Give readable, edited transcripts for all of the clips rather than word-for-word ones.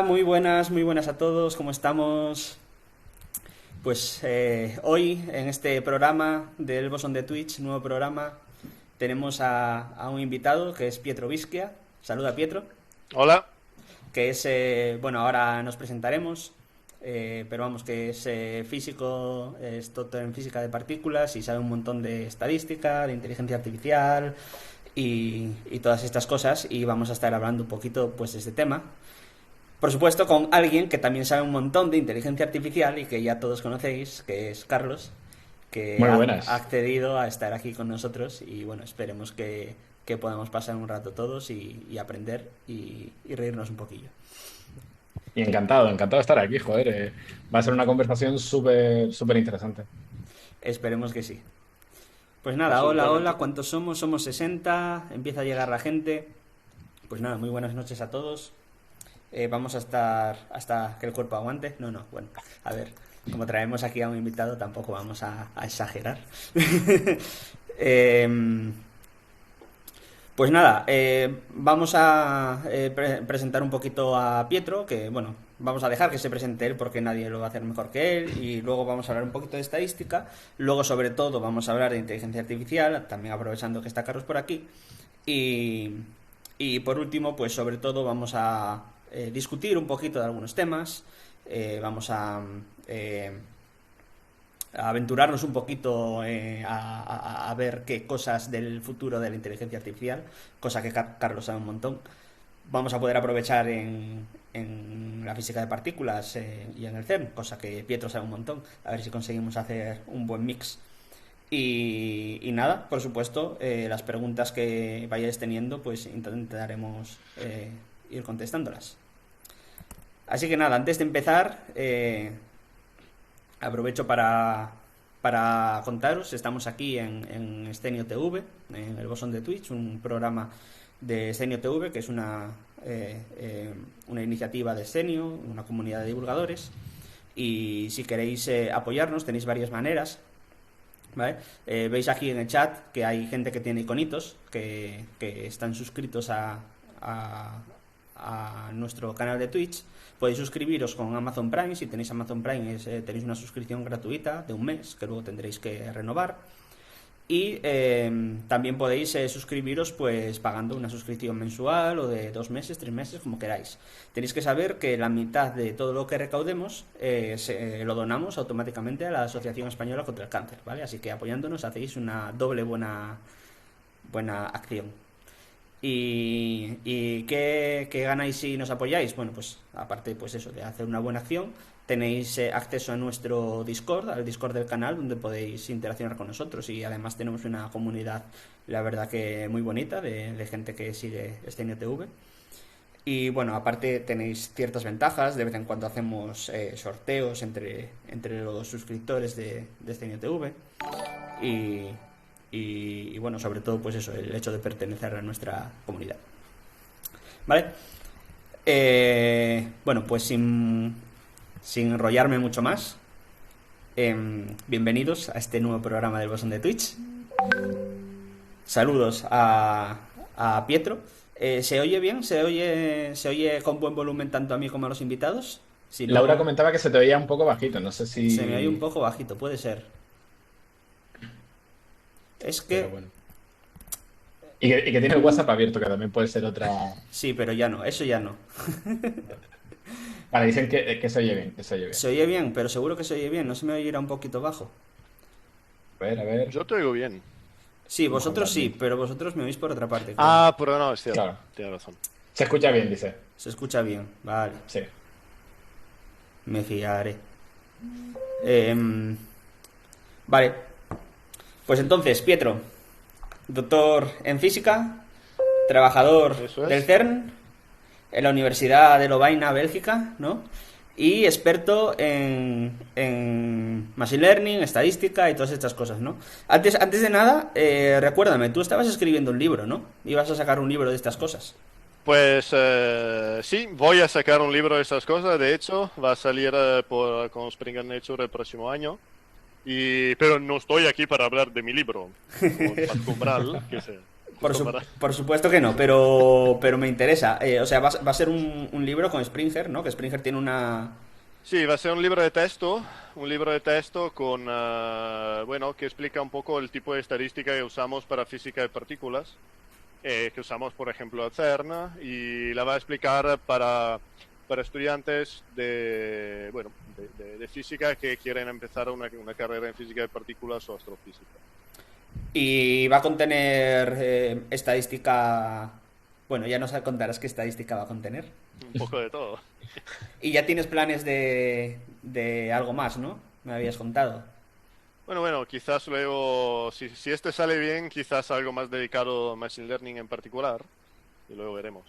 muy buenas a todos, ¿cómo estamos? Pues hoy en este programa del Bosón de Twitch, nuevo programa, tenemos a un invitado que es Pietro Vischia. Saluda, Pietro. Hola. Que es, bueno, ahora nos presentaremos, pero vamos, que es físico, es doctor en física de partículas y sabe un montón de estadística, de inteligencia artificial y todas estas cosas, y vamos a estar hablando un poquito pues de este tema. Por supuesto, con alguien que también sabe un montón de inteligencia artificial y que ya todos conocéis, que es Carlos, que Muy ha buenas. accedido a estar aquí con nosotros y bueno, esperemos que podamos pasar un rato todos y aprender y reírnos un poquillo. Y encantado, encantado de estar aquí, joder. Va a ser una conversación súper, súper interesante. Esperemos que sí. Pues nada, hola, hola, Absolutamente. ¿cuántos somos? Somos 60, empieza a llegar la gente. Pues nada, muy buenas noches a todos. Vamos a estar hasta que el cuerpo aguante. No, no, bueno, a ver, como traemos aquí a un invitado, tampoco vamos a exagerar. Em, pues nada, vamos a presentar un poquito a Pietro, que bueno, vamos a dejar que se presente él porque nadie lo va a hacer mejor que él, y luego vamos a hablar un poquito de estadística, luego sobre todo vamos a hablar de inteligencia artificial, también aprovechando que está Carlos por aquí, y, y por último, pues sobre todo vamos a discutir un poquito de algunos temas, vamos eh, a aventurarnos un poquito a ver qué cosas del futuro de la inteligencia artificial, cosa que Carlos sabe un montón, vamos a poder aprovechar en la física de partículas y en el CERN, cosa que Pietro sabe un montón, a ver si conseguimos hacer un buen mix. Y nada, por supuesto, las preguntas que vayáis teniendo, pues intentaremos ir contestándolas. Así que nada, antes de empezar, aprovecho para contaros, estamos aquí en Scenio TV, en el Bosón de Twitch, un programa de Scenio TV, que es una iniciativa de Scenio, una comunidad de divulgadores, y si queréis apoyarnos tenéis varias maneras, ¿vale? Veis aquí en el chat que hay gente que tiene iconitos, que están suscritos a nuestro canal de Twitch. Podéis suscribiros con Amazon Prime. Si tenéis Amazon Prime tenéis una suscripción gratuita de un mes que luego tendréis que renovar. Y también podéis suscribiros pues pagando una suscripción mensual o de 2 meses, 3 meses, como queráis. Tenéis que saber que la mitad de todo lo que recaudemos lo donamos automáticamente a la Asociación Española contra el Cáncer, ¿vale? Así que apoyándonos hacéis una doble buena acción. ¿Y qué ganáis si nos apoyáis? Bueno, pues aparte pues eso, de hacer una buena acción, tenéis acceso a nuestro Discord, al Discord del canal, donde podéis interaccionar con nosotros y además tenemos una comunidad, la verdad que muy bonita, de gente que sigue este NTV. Y bueno, aparte tenéis ciertas ventajas, de vez en cuando hacemos sorteos entre los suscriptores de este NTV y, y bueno, sobre todo pues eso, el hecho de pertenecer a nuestra comunidad. ¿Vale? Bueno, pues sin enrollarme mucho más, bienvenidos a este nuevo programa del Bosón de Twitch. Saludos a Pietro. ¿Se oye bien? ¿Se oye con buen volumen tanto a mí como a los invitados? Si Laura no, comentaba que se te veía un poco bajito, no sé se me oye un si... poco bajito, puede ser. Es Pero que... bueno. Y que tiene el WhatsApp abierto, que también puede ser otra... Sí, pero ya no, eso ya no. Vale, dicen que se oye bien, que se oye bien. Se oye bien, pero seguro que se oye bien, no se me oirá un poquito bajo. A ver, a ver. Yo te oigo bien. Sí, Mejor vosotros sí, también. pero vosotros me oís por otra parte, creo. Ah, pero no, es cierto. Claro. Tienes razón. Se escucha bien, dice. Se escucha bien, vale, Sí. me fiaré. Em, vale, pues entonces, Pietro, doctor en física, trabajador Eso del es. CERN, en la Universidad de Lovaina, Bélgica, ¿no? Y experto en Machine Learning, estadística y todas estas cosas, ¿no? Antes de nada, recuérdame, tú estabas escribiendo un libro, ¿no? Ibas a sacar un libro de estas cosas. Pues sí, voy a sacar un libro de esas cosas. De hecho, va a salir con Springer Nature el próximo año. Pero no estoy aquí para hablar de mi libro, como en Paz Umbral, que sé. Por supuesto que no, pero me interesa. O sea, va a ser un libro con Springer, ¿no? Que Springer tiene una... Sí, va a ser un libro de texto con, bueno, que explica un poco el tipo de estadística que usamos para física de partículas, que usamos, por ejemplo, al CERN, y la va a explicar para estudiantes de, bueno, de física que quieren empezar una carrera en física de partículas o astrofísica. Y va a contener estadística... Bueno, ya nos contarás qué estadística va a contener. Un poco de todo. Y ya tienes planes de algo más, ¿no? Me habías contado. Bueno, quizás luego, si este sale bien, quizás algo más dedicado a Machine Learning en particular, y luego veremos.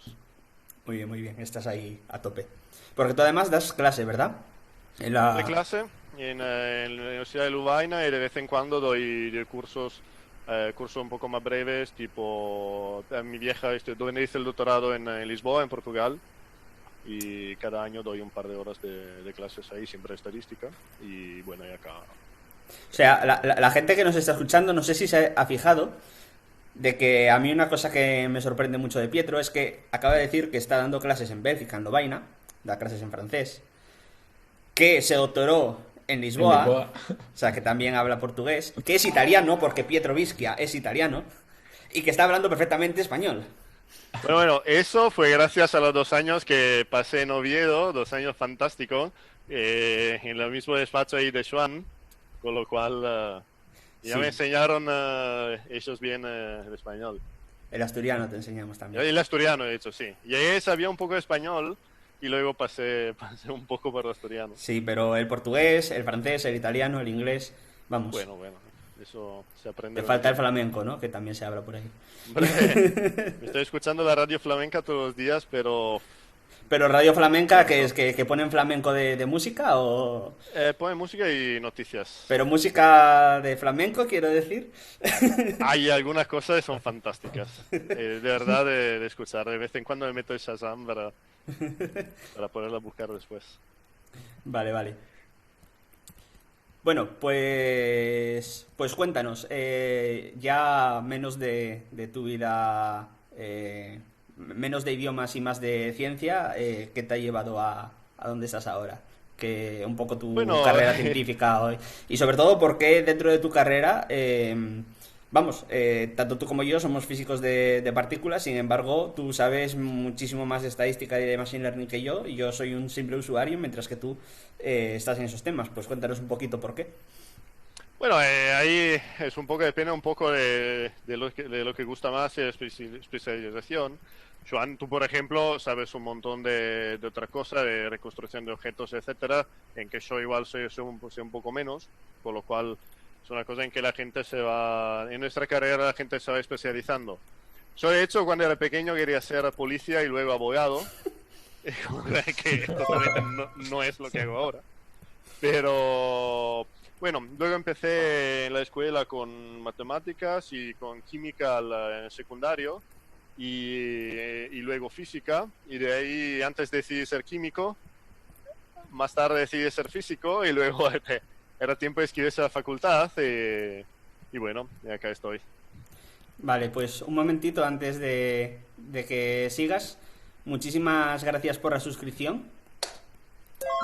Muy bien, estás ahí a tope. Porque tú además das clase, ¿verdad? De clase en la Universidad de Lovaina y de vez en cuando doy cursos, cursos un poco más breves, tipo, mi vieja, donde hice el doctorado en Lisboa, en Portugal, y cada año doy un par de horas de clases ahí, siempre estadística, y bueno, y acá. O sea, la gente que nos está escuchando, no sé si se ha fijado de que a mí una cosa que me sorprende mucho de Pietro es que acaba de decir que está dando clases en Bélgica, en Lovaina, da clases en francés, que se doctoró en Lisboa, o sea, que también habla portugués, que es italiano, porque Pietro Vischia es italiano, y que está hablando perfectamente español. Bueno, eso fue gracias a los 2 años que pasé en Oviedo, 2 años fantásticos, en el mismo despacho ahí de Joan, con lo cual ya Sí. me enseñaron ellos bien el español. El asturiano te enseñamos también. El asturiano, de hecho, sí. Y ahí sabía un poco de español y luego pasé un poco por el asturiano. Sí, pero el portugués, el francés, el italiano, el inglés, vamos. Bueno, eso se aprende. Te falta el flamenco, ¿no? Que también se habla por ahí. Hombre, me estoy escuchando la radio flamenca todos los días, pero Pero radio flamenca, que es que ponen flamenco de música o... pone música y noticias. Pero música de flamenco, quiero decir. Hay algunas cosas que son fantásticas. De verdad, de escuchar. De vez en cuando me meto en Shazam para poderla buscar después. Vale. Bueno, pues cuéntanos, ya menos de tu vida, menos de idiomas y más de ciencia, ¿qué te ha llevado a donde estás ahora? Que un poco tu Bueno, carrera científica hoy. Y sobre todo, porque dentro de tu carrera, vamos, tanto tú como yo somos físicos de partículas, sin embargo, tú sabes muchísimo más de estadística y de machine learning que yo, y yo soy un simple usuario, mientras que tú estás en esos temas. Pues cuéntanos un poquito por qué. Bueno, ahí es un poco, depende un poco de lo que gusta más y de especialización. Joan, tú por ejemplo sabes un montón de otra cosa, de reconstrucción de objetos, etcétera, en que yo igual sé un poco menos, por lo cual es una cosa en que la gente en nuestra carrera la gente se va especializando. Yo de hecho cuando era pequeño quería ser policía y luego abogado, que totalmente no es lo que hago ahora. Pero bueno, luego empecé en la escuela con matemáticas y con química en el secundario y luego física, y de ahí antes decidí ser químico, más tarde decidí ser físico y luego era tiempo de inscribirse a la facultad y bueno, y acá estoy. Vale, pues un momentito antes de que sigas. Muchísimas gracias por la suscripción.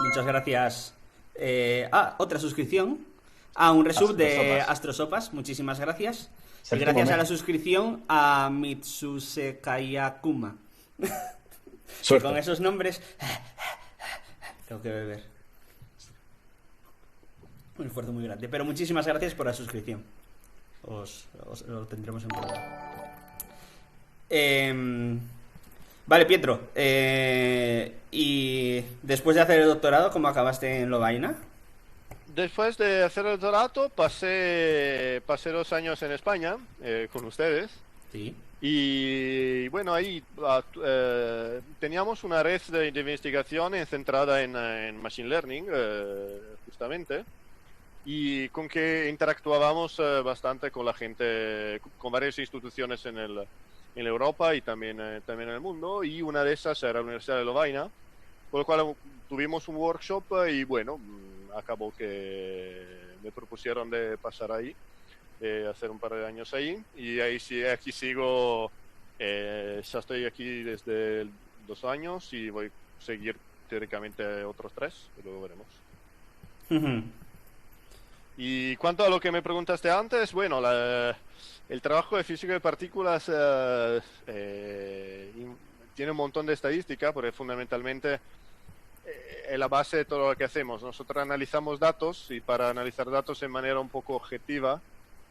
Muchas gracias. Otra suscripción. Un resub de Astrosopas. Muchísimas gracias. Y gracias a la suscripción a Mitsusekayakuma. Con esos nombres tengo que beber. Un esfuerzo muy grande. Pero muchísimas gracias por la suscripción. Os lo tendremos en cuenta. Vale, Pietro. Y después de hacer el doctorado, ¿cómo acabaste en Lovaina? Después de hacer el doctorado pasé 2 años en España con ustedes. Sí. Y bueno, ahí teníamos una red de investigación centrada en Machine Learning, justamente, y con que interactuábamos bastante con la gente, con varias instituciones en Europa y también en el mundo, y una de esas era la Universidad de Lovaina, por lo cual tuvimos un workshop y bueno, acabó que me propusieron de pasar ahí. hacer un par de años ahí. Y ahí sí, aquí sigo, ya estoy aquí desde 2 años y voy a seguir teóricamente otros 3, y luego veremos. Y cuanto a lo que me preguntaste antes, bueno, el trabajo de física de partículas tiene un montón de estadística, porque fundamentalmente es la base de todo lo que hacemos. Nosotros analizamos datos, y para analizar datos de manera un poco objetiva,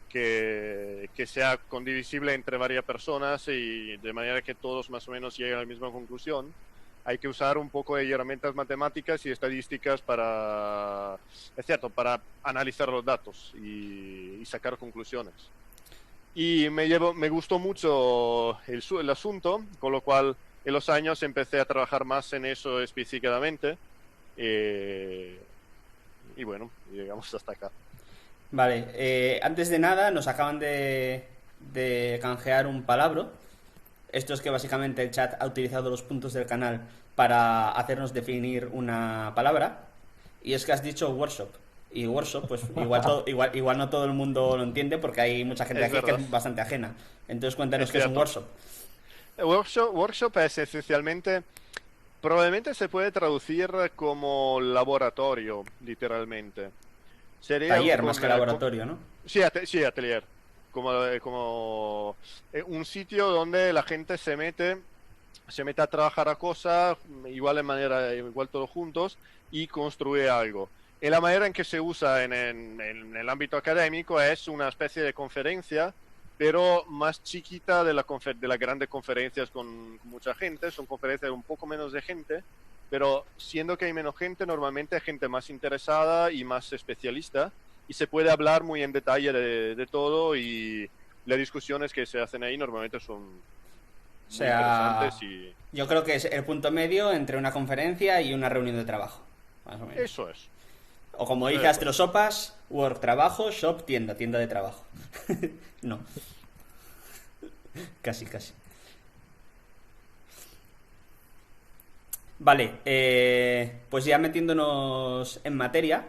que sea condivisible entre varias personas y de manera que todos más o menos lleguen a la misma conclusión, hay que usar un poco de herramientas matemáticas y estadísticas para, es cierto, para analizar los datos y sacar conclusiones. Y me gustó mucho el asunto, con lo cual en los años empecé a trabajar más en eso específicamente. Y bueno, llegamos hasta acá. Vale, antes de nada nos acaban de canjear un palabra. Esto es que básicamente el chat ha utilizado los puntos del canal para hacernos definir una palabra. Y es que has dicho workshop. Y workshop, pues igual no todo el mundo lo entiende, porque hay mucha gente aquí que es bastante ajena. Entonces cuéntanos qué es un workshop. Workshop es esencialmente, probablemente se puede traducir como laboratorio, literalmente. Sería taller más que laboratorio, ¿no? Sí, atelier. Como un sitio donde la gente se mete a trabajar a cosas, igual todos juntos, y construye algo. Y la manera en que se usa en el ámbito académico es una especie de conferencia, pero más chiquita de las grandes conferencias con mucha gente. Son conferencias de un poco menos de gente, pero siendo que hay menos gente, normalmente hay gente más interesada y más especialista, y se puede hablar muy en detalle de todo, y las discusiones que se hacen ahí normalmente son muy interesantes. Yo creo que es el punto medio entre una conferencia y una reunión de trabajo, más o menos. Eso es. O como dice Astrosopas, work, trabajo, shop, tienda de trabajo. No. Casi. Vale, pues ya metiéndonos en materia,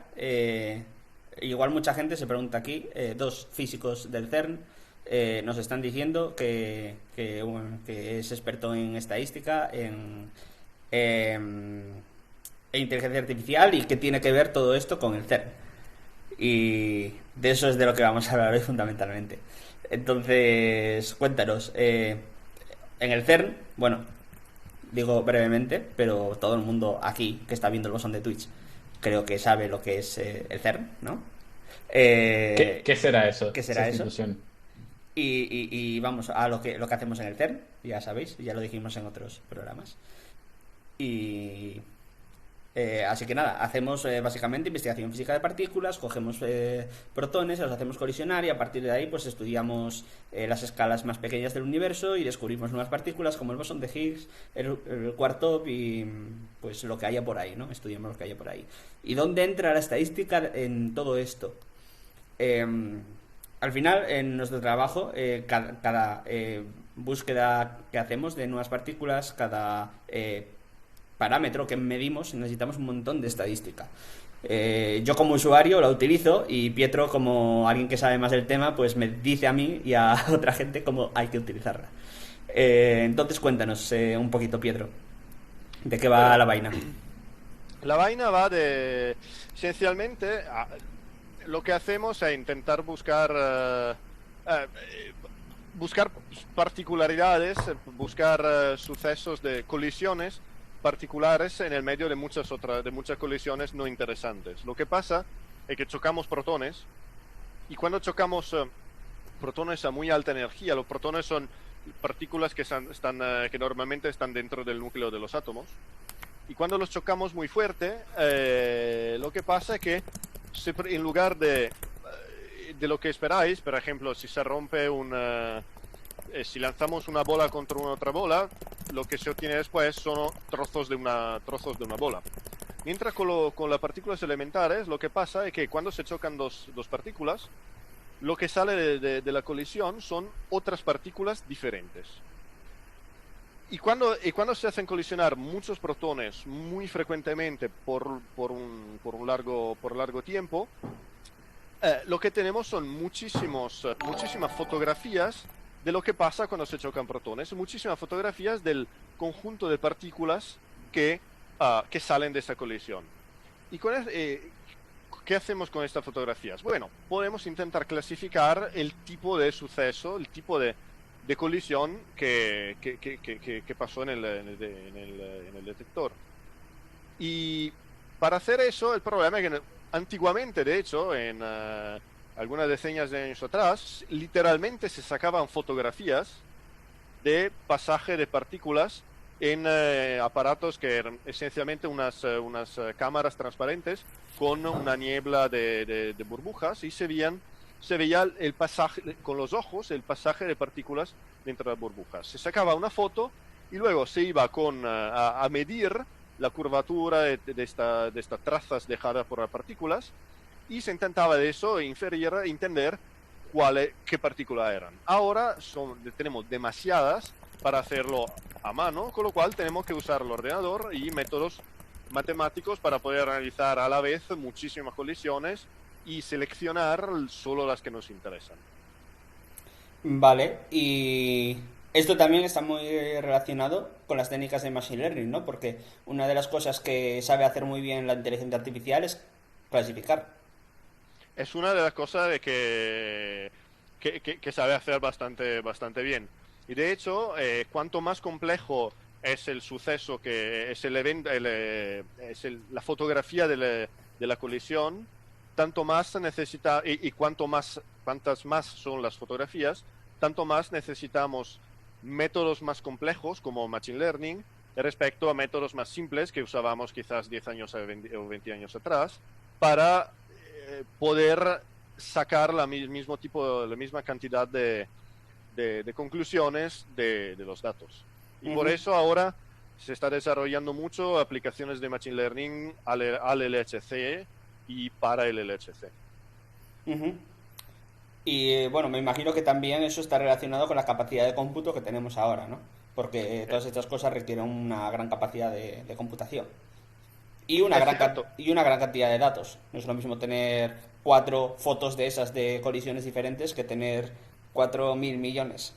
igual mucha gente se pregunta aquí, 2 físicos del CERN nos están diciendo que es experto en estadística, en inteligencia artificial, y que tiene que ver todo esto con el CERN. Y de eso es de lo que vamos a hablar hoy fundamentalmente. Entonces, cuéntanos, en el CERN, bueno, digo brevemente, pero todo el mundo aquí que está viendo el bosón de Twitch creo que sabe lo que es el CERN, ¿no? ¿Qué será eso? ¿Qué será eso? Y vamos a lo que hacemos en el CERN, ya sabéis, ya lo dijimos en otros programas. Y así que nada, hacemos básicamente investigación física de partículas, cogemos protones, los hacemos colisionar, y a partir de ahí pues estudiamos las escalas más pequeñas del universo y descubrimos nuevas partículas como el bosón de Higgs, el quark y pues lo que haya por ahí, ¿no? Estudiamos lo que haya por ahí. ¿Y dónde entra la estadística en todo esto? Al final, en nuestro trabajo, cada búsqueda que hacemos de nuevas partículas, cada parámetro que medimos, necesitamos un montón de estadística. Yo como usuario la utilizo, y Pietro, como alguien que sabe más del tema, pues me dice a mí y a otra gente cómo hay que utilizarla. Entonces cuéntanos un poquito, Pietro, ¿de qué va la vaina? La vaina va de, esencialmente, lo que hacemos es intentar buscar particularidades, buscar sucesos de colisiones particulares en el medio de muchas colisiones no interesantes. Lo que pasa es que chocamos protones, y cuando chocamos protones a muy alta energía, los protones son partículas que normalmente están dentro del núcleo de los átomos, y cuando los chocamos muy fuerte, lo que pasa es que en lugar de lo que esperáis, por ejemplo, si se rompe si lanzamos una bola contra una otra bola, lo que se obtiene después son trozos de una bola. Mientras con las partículas elementales, lo que pasa es que cuando se chocan dos partículas, lo que sale de la colisión son otras partículas diferentes. Y cuando se hacen colisionar muchos protones muy frecuentemente por un largo tiempo, lo que tenemos son muchísimas fotografías de lo que pasa cuando se chocan protones, muchísimas fotografías del conjunto de partículas que salen de esa colisión. Y ¿qué hacemos con estas fotografías? Bueno, podemos intentar clasificar el tipo de suceso, el tipo de colisión que pasó en el detector. Y para hacer eso, el problema es que antiguamente, de hecho, en algunas decenas de años atrás, literalmente se sacaban fotografías de pasaje de partículas en aparatos que eran esencialmente unas cámaras transparentes con una niebla de burbujas, y se veía el pasaje con los ojos, el pasaje de partículas dentro de las burbujas. Se sacaba una foto y luego se iba a medir la curvatura de estas trazas dejadas por las partículas, y se intentaba de eso entender qué partículas eran. Ahora tenemos demasiadas para hacerlo a mano, con lo cual tenemos que usar el ordenador y métodos matemáticos para poder analizar a la vez muchísimas colisiones y seleccionar solo las que nos interesan. Vale, y esto también está muy relacionado con las técnicas de Machine Learning, ¿no? Porque una de las cosas que sabe hacer muy bien la inteligencia artificial es clasificar. Es una de las cosas que sabe hacer bastante bien. Y de hecho, cuanto más complejo es el suceso, que es el evento, la fotografía de la colisión, tanto más se necesita, y cuantas más son las fotografías, tanto más necesitamos métodos más complejos como Machine Learning respecto a métodos más simples que usábamos quizás 10 años o 20 años atrás, para poder sacar la misma cantidad de conclusiones de los datos. Y por eso ahora se está desarrollando mucho aplicaciones de Machine Learning al LHC y para el LHC. Ujú. Y bueno, me imagino que también eso está relacionado con la capacidad de cómputo que tenemos ahora, ¿no? Porque todas estas cosas requieren una gran capacidad de computación. Y Es cierto, y una gran cantidad de datos. No es lo mismo tener 4 fotos de esas de colisiones diferentes que tener 4.000 millones.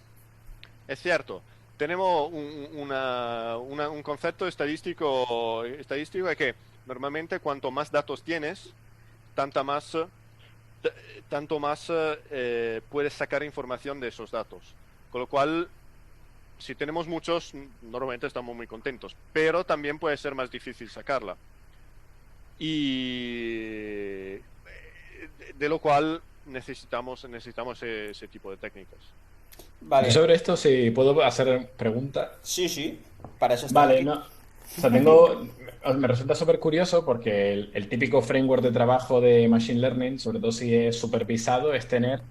es cierto. Tenemos un concepto estadístico de que normalmente cuanto más datos tienes, tanta más, t- tanto más puedes sacar información de esos datos. Con lo cual, si tenemos muchos, normalmente estamos muy contentos, pero también puede ser más difícil sacarla. Y de lo cual necesitamos ese tipo de técnicas. Yo Vale, sobre esto, si puedo hacer pregunta. sí, sí, para eso he estado Vale, aquí. no. O sea, me resulta súper curioso porque el típico framework de trabajo de Machine Learning, sobre todo si es supervisado, es tener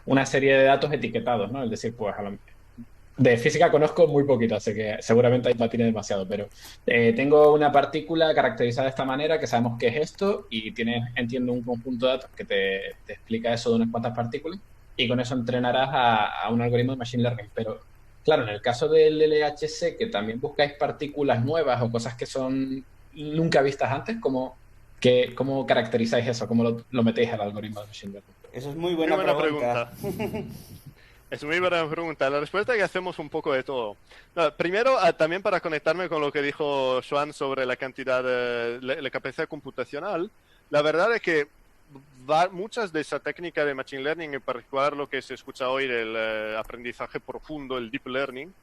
una serie de datos etiquetados, ¿no? Es decir, pues de física conozco muy poquito, así que seguramente ahí patine demasiado, pero tengo una partícula caracterizada de esta manera, que sabemos qué es esto, y tienes, entiendo, un conjunto de datos que te explica eso de unas cuantas partículas, y con eso entrenarás a un algoritmo de Machine Learning. Pero claro, en el caso del LHC, que también buscáis partículas nuevas o cosas que son nunca vistas antes, ¿cómo caracterizáis eso? ¿Cómo lo metéis al algoritmo de Machine Learning? Eso es muy Muy buena buena pregunta. pregunta. Es muy buena pregunta. La respuesta es que hacemos un poco de todo. No, primero, también para conectarme con lo que dijo Joan sobre la cantidad la capacidad computacional, la verdad es que muchas de esa técnica de Machine Learning, en particular lo que se escucha hoy del aprendizaje profundo, el Deep Learning,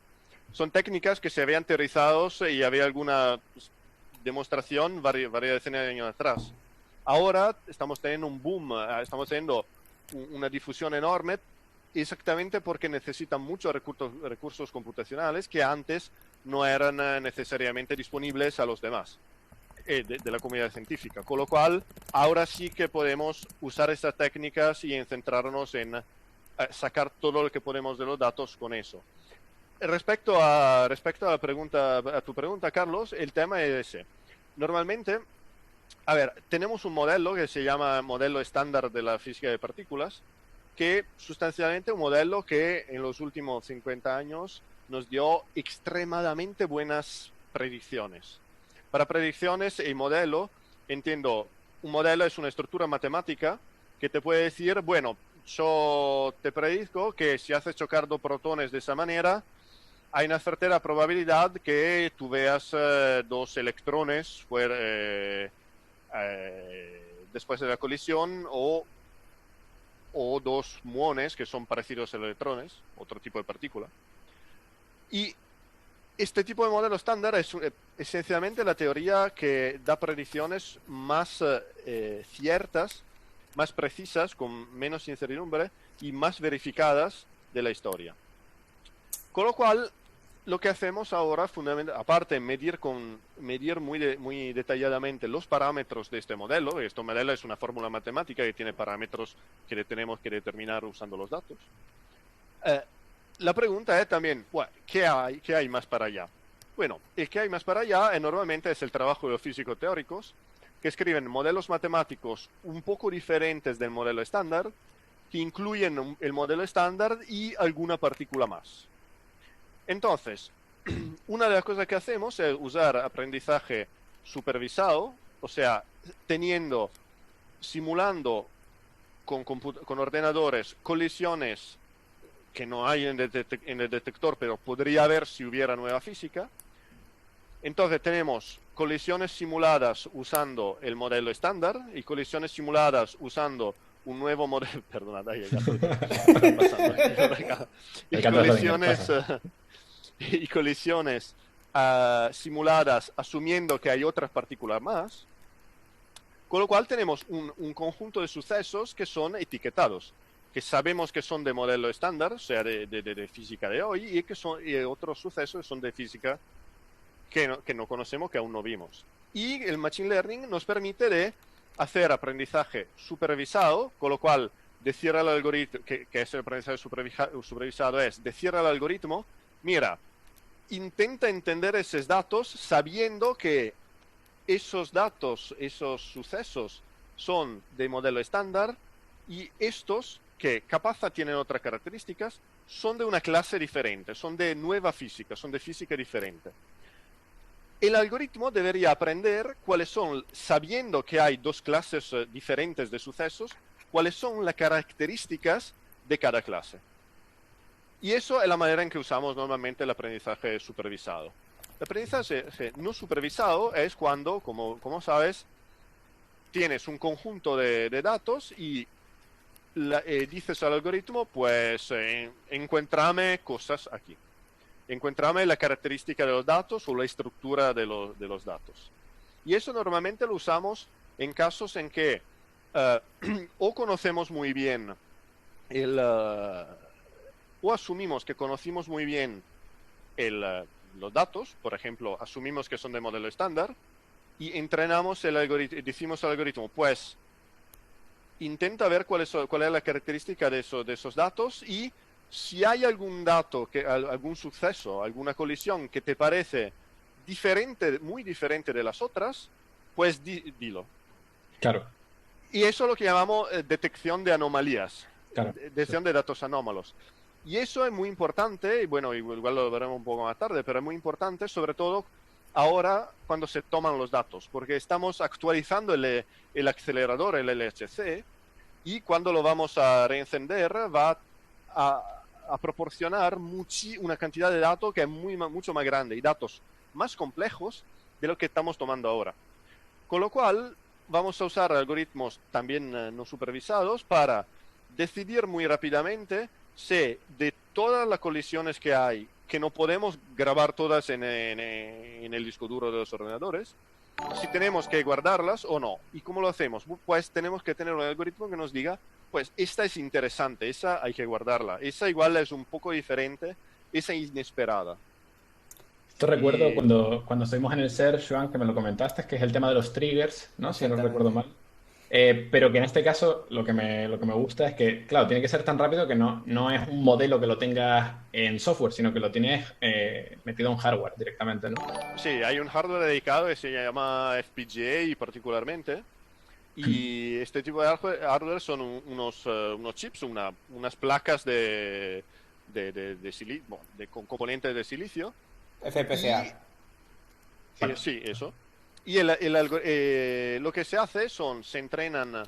son técnicas que se habían teorizado y había alguna demostración varias decenas de años atrás. Ahora estamos teniendo un boom, estamos teniendo una difusión enorme, exactamente porque necesitan muchos recursos computacionales que antes no eran necesariamente disponibles a los demás de la comunidad científica. Con lo cual, ahora sí que podemos usar estas técnicas y centrarnos en sacar todo lo que podemos de los datos con eso. Respecto a tu pregunta, Carlos, el tema es ese. Normalmente, a ver, tenemos un modelo que se llama modelo estándar de la física de partículas, que sustancialmente un modelo que en los últimos 50 años nos dio extremadamente buenas predicciones. Para predicciones, el modelo, entiendo, un modelo es una estructura matemática que te puede decir, bueno, yo te predizco que si haces chocar dos protones de esa manera, hay una certera probabilidad que tú veas dos electrones después de la colisión o dos muones que son parecidos a electrones, otro tipo de partícula. Y este tipo de modelo estándar es esencialmente la teoría que da predicciones más ciertas, más precisas, con menos incertidumbre y más verificadas de la historia. Con lo cual, lo que hacemos ahora, aparte de medir muy detalladamente los parámetros de este modelo es una fórmula matemática que tiene parámetros que tenemos que determinar usando los datos. La pregunta es también, bueno, ¿qué hay más para allá? Bueno, el que hay más para allá normalmente es el trabajo de los físicos teóricos que escriben modelos matemáticos un poco diferentes del modelo estándar, que incluyen el modelo estándar y alguna partícula más. Entonces, una de las cosas que hacemos es usar aprendizaje supervisado, o sea, simulando con ordenadores colisiones que no hay en el detector, pero podría haber si hubiera nueva física. Entonces tenemos colisiones simuladas usando el modelo estándar y colisiones simuladas usando un nuevo modelo. Perdonad, ahí y colisiones simuladas asumiendo que hay otras partículas más. Con lo cual tenemos un conjunto de sucesos que son etiquetados, que sabemos que son de modelo estándar, o sea, de física de hoy, y otros sucesos son de física que no conocemos, que aún no vimos. Y el Machine Learning nos permite de hacer aprendizaje supervisado, con lo cual decir al algoritmo, que es el aprendizaje supervisado, es decir al algoritmo, mira, intenta entender esos datos sabiendo que esos datos, esos sucesos son de modelo estándar y estos que capaz tienen otras características son de una clase diferente, son de nueva física, son de física diferente. El algoritmo debería aprender cuáles son, sabiendo que hay dos clases diferentes de sucesos, cuáles son las características de cada clase. Y eso es la manera en que usamos normalmente el aprendizaje supervisado. El aprendizaje no supervisado es cuando, como sabes, tienes un conjunto de datos y dices al algoritmo, pues encuéntrame cosas aquí. Encuéntrame la característica de los datos o la estructura de los datos. Y eso normalmente lo usamos en casos en que o conocemos muy bien o asumimos que conocimos muy bien los datos, por ejemplo, asumimos que son de modelo estándar y entrenamos el algoritmo, decimos al algoritmo, pues intenta ver cuál es la característica de esos datos y si hay algún dato, algún suceso, alguna colisión que te parece diferente, muy diferente de las otras, pues dilo. Claro. Y eso es lo que llamamos detección de anomalías, Claro, detección de datos anómalos. Y eso es muy importante, y bueno, igual lo veremos un poco más tarde, pero es muy importante, sobre todo ahora cuando se toman los datos, porque estamos actualizando el acelerador, el LHC, y cuando lo vamos a reencender va a proporcionar una cantidad de datos que es mucho más grande y datos más complejos de lo que estamos tomando ahora. Con lo cual, vamos a usar algoritmos también no supervisados para decidir muy rápidamente si de todas las colisiones que hay, que no podemos grabar todas en el disco duro de los ordenadores, si tenemos que guardarlas o no. ¿Y cómo lo hacemos? Pues tenemos que tener un algoritmo que nos diga, pues esta es interesante, esa hay que guardarla, esa igual es un poco diferente, esa inesperada. Esto recuerdo cuando estuvimos en el SER, Joan, que me lo comentaste, que es el tema de los triggers, ¿no? Si no recuerdo mal. Pero que en este caso lo que me gusta es que, claro, tiene que ser tan rápido que no es un modelo que lo tengas en software, sino que lo tienes metido en hardware directamente, ¿no? Sí, hay un hardware dedicado que se llama FPGA particularmente. Y este tipo de hardware son unos chips, unas placas con componentes de silicio. FPGA. Sí, eso. Y lo que se hace se entrenan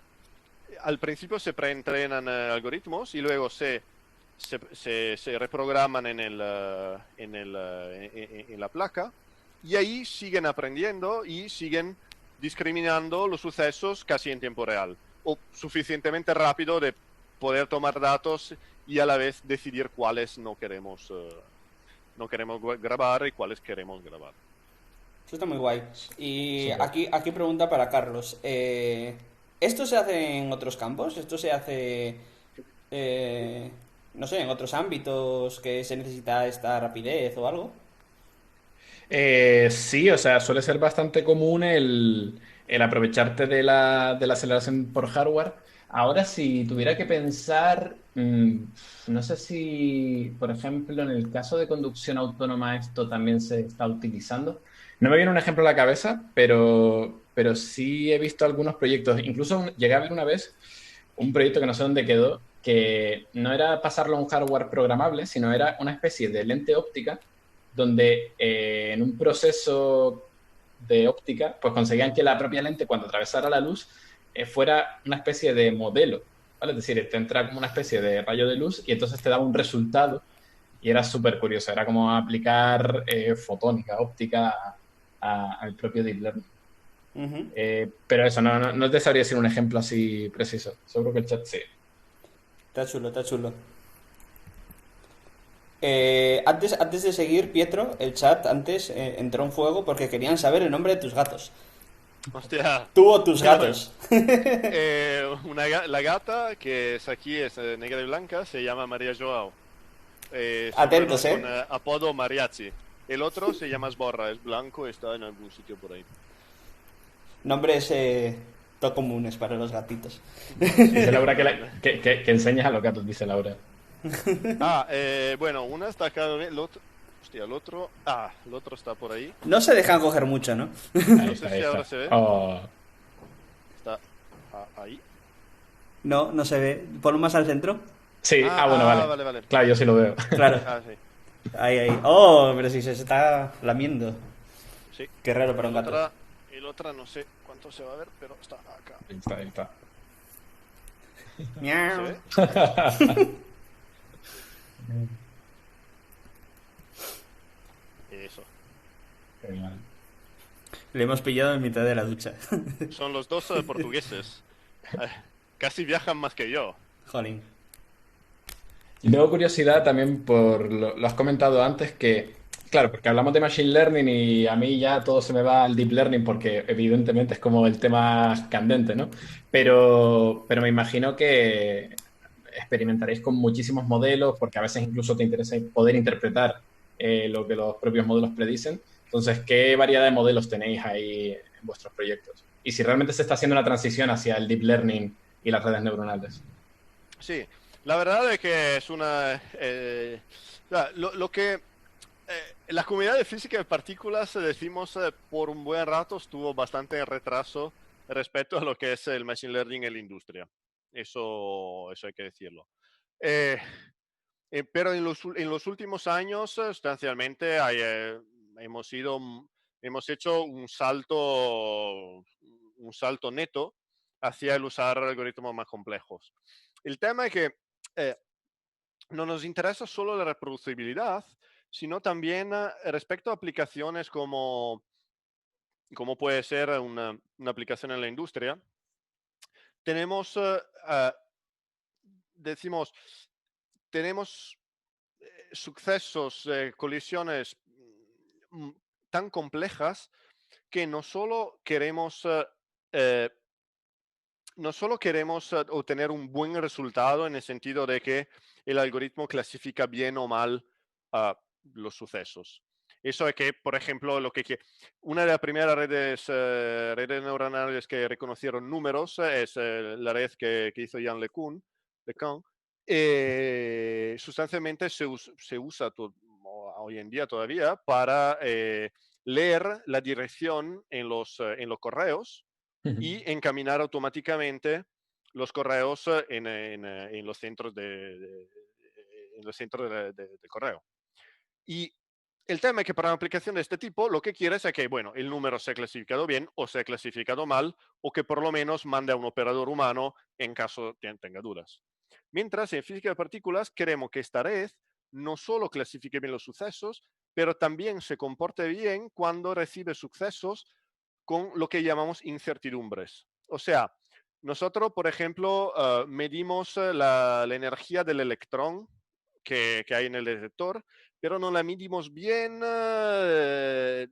al principio se preentrenan algoritmos y luego se reprograman en la placa y ahí siguen aprendiendo y siguen discriminando los sucesos casi en tiempo real o suficientemente rápido de poder tomar datos y a la vez decidir cuáles no queremos grabar y cuáles queremos grabar. Eso está muy guay. Y Súper. aquí pregunta para Carlos. ¿Esto se hace en otros campos? ¿Esto se hace, no sé, en otros ámbitos que se necesita esta rapidez o algo? Sí, o sea, suele ser bastante común el aprovecharte de la aceleración por hardware. Ahora, si tuviera que pensar, no sé si, por ejemplo, en el caso de conducción autónoma esto también se está utilizando. No me viene un ejemplo a la cabeza, pero sí he visto algunos proyectos. Incluso llegué a ver una vez un proyecto que no sé dónde quedó, que no era pasarlo a un hardware programable, sino era una especie de lente óptica donde en un proceso de óptica, pues conseguían que la propia lente, cuando atravesara la luz, fuera una especie de modelo, ¿vale? Es decir, te entra como una especie de rayo de luz y entonces te daba un resultado y era súper curioso, era como aplicar fotónica, óptica al propio Deep Learning. Ujú. Pero eso, no te sabría decir un ejemplo así preciso. Seguro que el chat sí. Está chulo, está chulo. Antes de seguir, Pietro, el chat antes entró en fuego porque querían saber el nombre de tus gatos. Hostia, Tú o tus bueno, gatos. la gata que es aquí, es negra y blanca, se llama María Joao. Atentos, Con ¿eh? apodo Mariachi. El otro se llama Sborra, es blanco, está en algún sitio por ahí. Nombres todo comunes para los gatitos. Dice Laura que, Bueno. que enseñas a los gatos, dice Laura. Bueno, una está acá, el otro, hostia, el otro está por ahí. No se dejan coger mucho, ¿no? Ahí No sé está, ahí si ahora está. se ve. Oh, Está ahí. No, no se ve. Ponlo más al centro. sí, bueno, vale. Vale, vale. Claro, yo sí lo veo. Claro. Sí, Ahí, ahí. Oh, pero si se está lamiendo. sí. Qué raro Y para un gato. el otra no sé cuánto se va a ver, pero está acá. Ahí está, ahí está. ¿Se Miau. ve? Eso. Genial. Le hemos pillado en mitad de la ducha. Son los dos portugueses. Eh, Casi viajan más que yo. Jolín. Y tengo curiosidad también lo has comentado antes que, claro, porque hablamos de Machine Learning y a mí ya todo se me va al Deep Learning porque evidentemente es como el tema candente, ¿no? Pero me imagino que experimentaréis con muchísimos modelos porque a veces incluso te interesa poder interpretar lo que los propios modelos predicen. Entonces, ¿qué variedad de modelos tenéis ahí en vuestros proyectos? Y si realmente se está haciendo una transición hacia el Deep Learning y las redes neuronales. Sí, la verdad es que es lo que la comunidad de física de partículas, decimos, por un buen rato estuvo bastante en retraso respecto a lo que es el machine learning en la industria. Eso hay que decirlo. Eh, pero en los últimos años, sustancialmente, hemos ido, hemos hecho un salto neto hacia el usar algoritmos más complejos. El tema es que eh, no nos interesa solo la reproducibilidad, sino también respecto a aplicaciones como puede ser una aplicación en la industria. Tenemos, decimos, tenemos sucesos, colisiones mm, tan complejas que eh, no solo queremos obtener un buen resultado en el sentido de que el algoritmo clasifica bien o mal ah, los sucesos. Eso es que, por ejemplo, una de las primeras redes neuronales que reconocieron números es la red que hizo Yann LeCun. Sustancialmente se usa hoy en día todavía para leer la dirección en los correos y encaminar automáticamente los correos en los centros en los centros de correo. Y El tema es que para una aplicación de este tipo lo que quieres es que, bueno, el número sea clasificado bien o sea clasificado mal, o que por lo menos mande a un operador humano en caso tenga dudas. Mientras en física de partículas queremos que esta red no solo clasifique bien los sucesos, pero también se comporte bien cuando recibe sucesos con lo que llamamos incertidumbres. O sea, nosotros, por ejemplo, medimos la energía del electrón que hay en el detector, pero no la medimos bien, o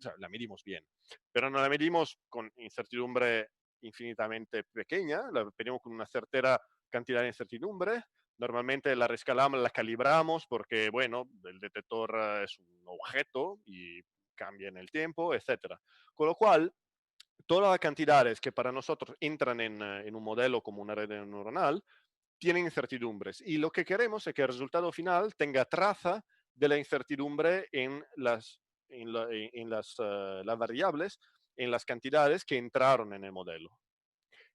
sea, la medimos bien, pero no la medimos con incertidumbre infinitamente pequeña, la medimos con una certera cantidad de incertidumbre. Normalmente la rescalamos, la calibramos porque, bueno, el detector es un objeto y cambia en el tiempo, etcétera. Con lo cual, todas las cantidades que para nosotros entran en un modelo como una red neuronal tienen incertidumbres. Y lo que queremos es que el resultado final tenga traza de la incertidumbre en las variables, en las cantidades que entraron en el modelo.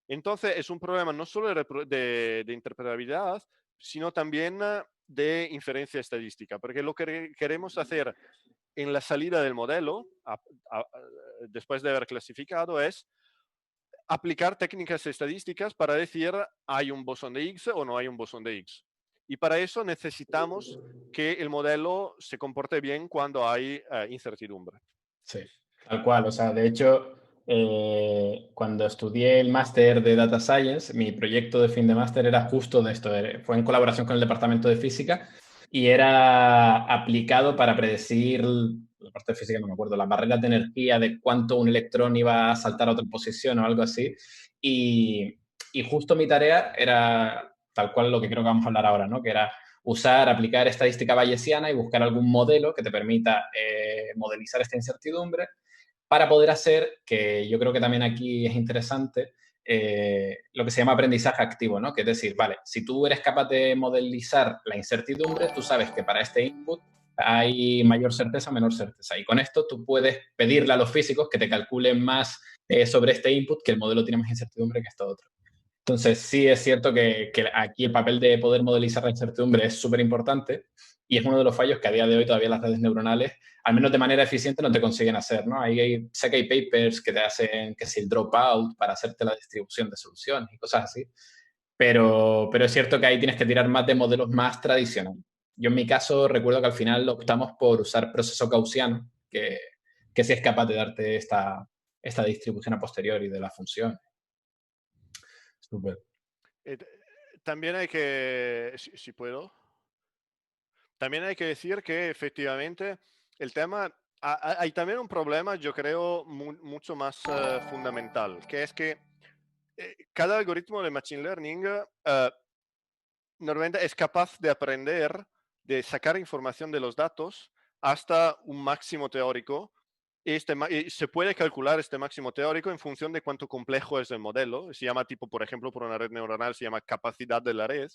Entonces es un problema no solo de interpretabilidad, sino también de inferencia estadística, porque lo que queremos hacer en la salida del modelo, después de haber clasificado, es aplicar técnicas estadísticas para decir hay un bosón de Higgs o no hay un bosón de Higgs. Y para eso necesitamos que el modelo se comporte bien cuando hay incertidumbre. Sí, tal cual. O sea, de hecho, cuando estudié el máster de Data Science, mi proyecto de fin de máster era justo de esto. Fue en colaboración con el departamento de física y era aplicado para predecir, la parte de física no me acuerdo, las barreras de energía, de cuánto un electrón iba a saltar a otra posición o algo así. Y, y justo mi tarea era tal cual lo que creo que vamos a hablar ahora, ¿no? Que era aplicar estadística bayesiana y buscar algún modelo que te permita modelizar esta incertidumbre para poder hacer, que yo creo que también aquí es interesante, lo que se llama aprendizaje activo, ¿no? Que es decir, vale, si tú eres capaz de modelizar la incertidumbre, tú sabes que para este input hay mayor certeza, menor certeza. Y con esto tú puedes pedirle a los físicos que te calculen más sobre este input, que el modelo tiene más incertidumbre que esto otro. Entonces, sí es cierto que aquí el papel de poder modelizar la incertidumbre es súper importante y es uno de los fallos que a día de hoy todavía las redes neuronales, al menos de manera eficiente, no te consiguen hacer, ¿no? Sé que hay papers que te hacen que si el dropout para hacerte la distribución de soluciones y cosas así, pero es cierto que ahí tienes que tirar más de modelos más tradicionales. Yo en mi caso recuerdo que al final optamos por usar proceso gaussiano, que sí es capaz de darte esta distribución a posteriori de la función. Súper. Eh, También hay que, si puedo, también hay que decir que efectivamente el tema, hay también un problema, yo creo, mucho más fundamental, que es que cada algoritmo de Machine Learning normalmente es capaz de aprender, de sacar información de los datos hasta un máximo teórico. Y se puede calcular este máximo teórico en función de cuánto complejo es el modelo. Se llama tipo, por ejemplo, por una red neuronal, se llama capacidad de la red,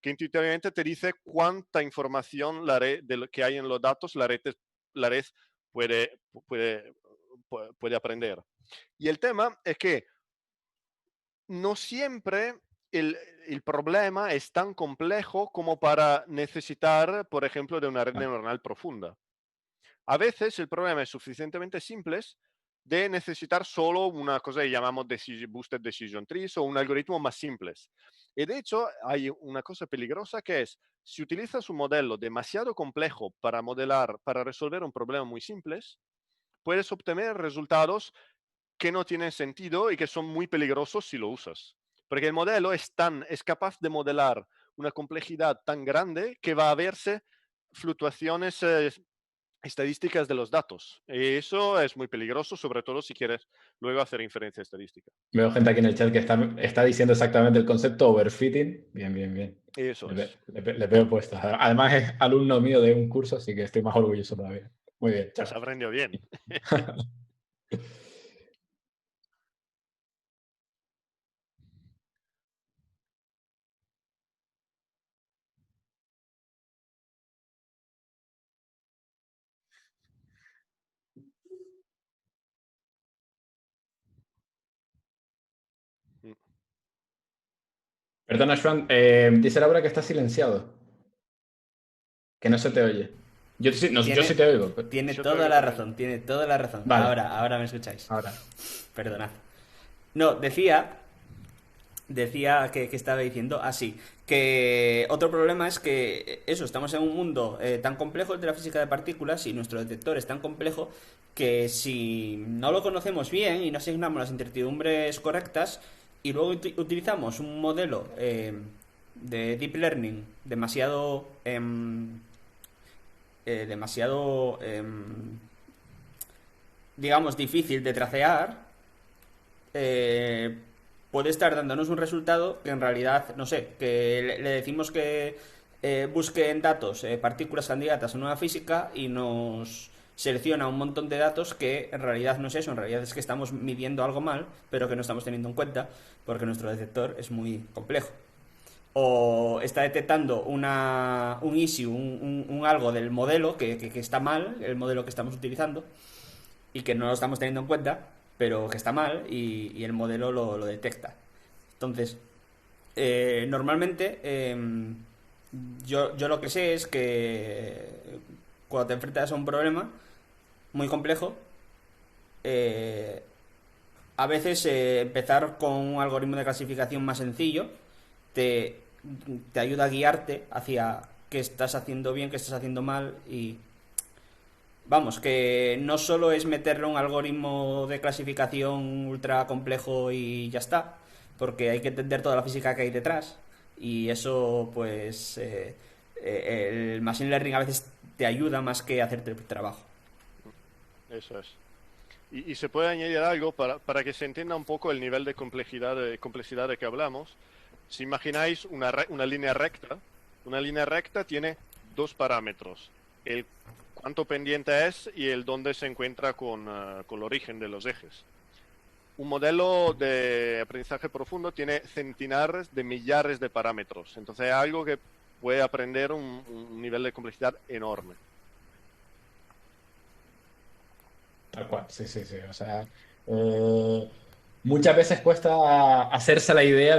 que intuitivamente te dice cuánta información la red de lo que hay en los datos la red puede, puede, puede aprender. Y el tema es que no siempre el problema es tan complejo como para necesitar, por ejemplo, de una red neuronal profunda. A veces el problema es suficientemente simple de necesitar solo una cosa que llamamos Boosted Decision Trees o un algoritmo más simple. Y de hecho hay una cosa peligrosa que es, si utilizas un modelo demasiado complejo para modelar, para resolver un problema muy simple, puedes obtener resultados que no tienen sentido y que son muy peligrosos si lo usas. Porque el modelo es capaz de modelar una complejidad tan grande que va a verse fluctuaciones estadísticas de los datos. Y eso es muy peligroso, sobre todo si quieres luego hacer inferencia estadística. Veo gente aquí en el chat que está diciendo exactamente el concepto overfitting. Bien, bien, bien. Eso es. Le veo puesto. Además es alumno mío de un curso, así que estoy más orgulloso todavía. Muy bien, Pues chao. aprendió bien. Perdona, Schwan, dice Laura que está silenciado, que no se te oye. Yo sí te oigo. Tiene Yo te toda oigo la también. razón, tiene toda la razón. Vale. Ahora me escucháis. Ahora. Perdonad. No, decía que estaba diciendo así, que otro problema es que eso, estamos en un mundo tan complejo el de la física de partículas y nuestro detector es tan complejo que si no lo conocemos bien y no asignamos las incertidumbres correctas y luego utilizamos un modelo de deep learning demasiado digamos difícil de tracear, eh, puede estar dándonos un resultado que en realidad, no sé, que le decimos que busque en datos partículas candidatas a nueva física y nos selecciona un montón de datos que en realidad no es eso, en realidad es que estamos midiendo algo mal, pero que no estamos teniendo en cuenta porque nuestro detector es muy complejo. O está detectando un issue, un algo del modelo que está mal, el modelo que estamos utilizando, y que no lo estamos teniendo en cuenta, pero que está mal y el modelo lo detecta. Entonces, normalmente yo lo que sé es que cuando te enfrentas a un problema muy complejo, eh, a veces empezar con un algoritmo de clasificación más sencillo te, te ayuda a guiarte hacia qué estás haciendo bien, qué estás haciendo mal y vamos, que no solo es meterle un algoritmo de clasificación ultra complejo y ya está, porque hay que entender toda la física que hay detrás. Y eso, pues, el machine learning a veces te ayuda más que hacerte el trabajo. Eso es. Y se puede añadir algo para que se entienda un poco el nivel de complejidad de que hablamos. Si imagináis una línea recta tiene dos parámetros, el cuánto pendiente es y el dónde se encuentra con el origen de los ejes. Un modelo de aprendizaje profundo tiene centenares de millares de parámetros, entonces es algo que puede aprender un nivel de complejidad enorme. Tal cual, sí, sí, sí. O sea, eh, muchas veces cuesta hacerse la idea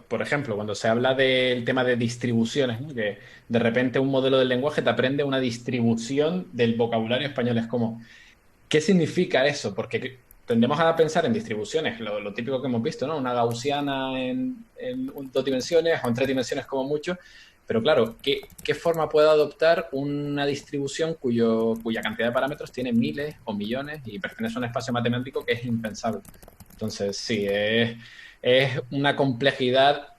por ejemplo, cuando se habla del tema de distribuciones, ¿no? Que de repente un modelo del lenguaje te aprende una distribución del vocabulario español. Es como, ¿qué significa eso? Porque tendemos a pensar en distribuciones, lo típico que hemos visto, ¿no? Una gaussiana en dos dimensiones o en tres dimensiones como mucho. Pero claro, ¿qué forma puede adoptar una distribución cuya cantidad de parámetros tiene miles o millones y pertenece a un espacio matemático que es impensable? Entonces, sí, es una complejidad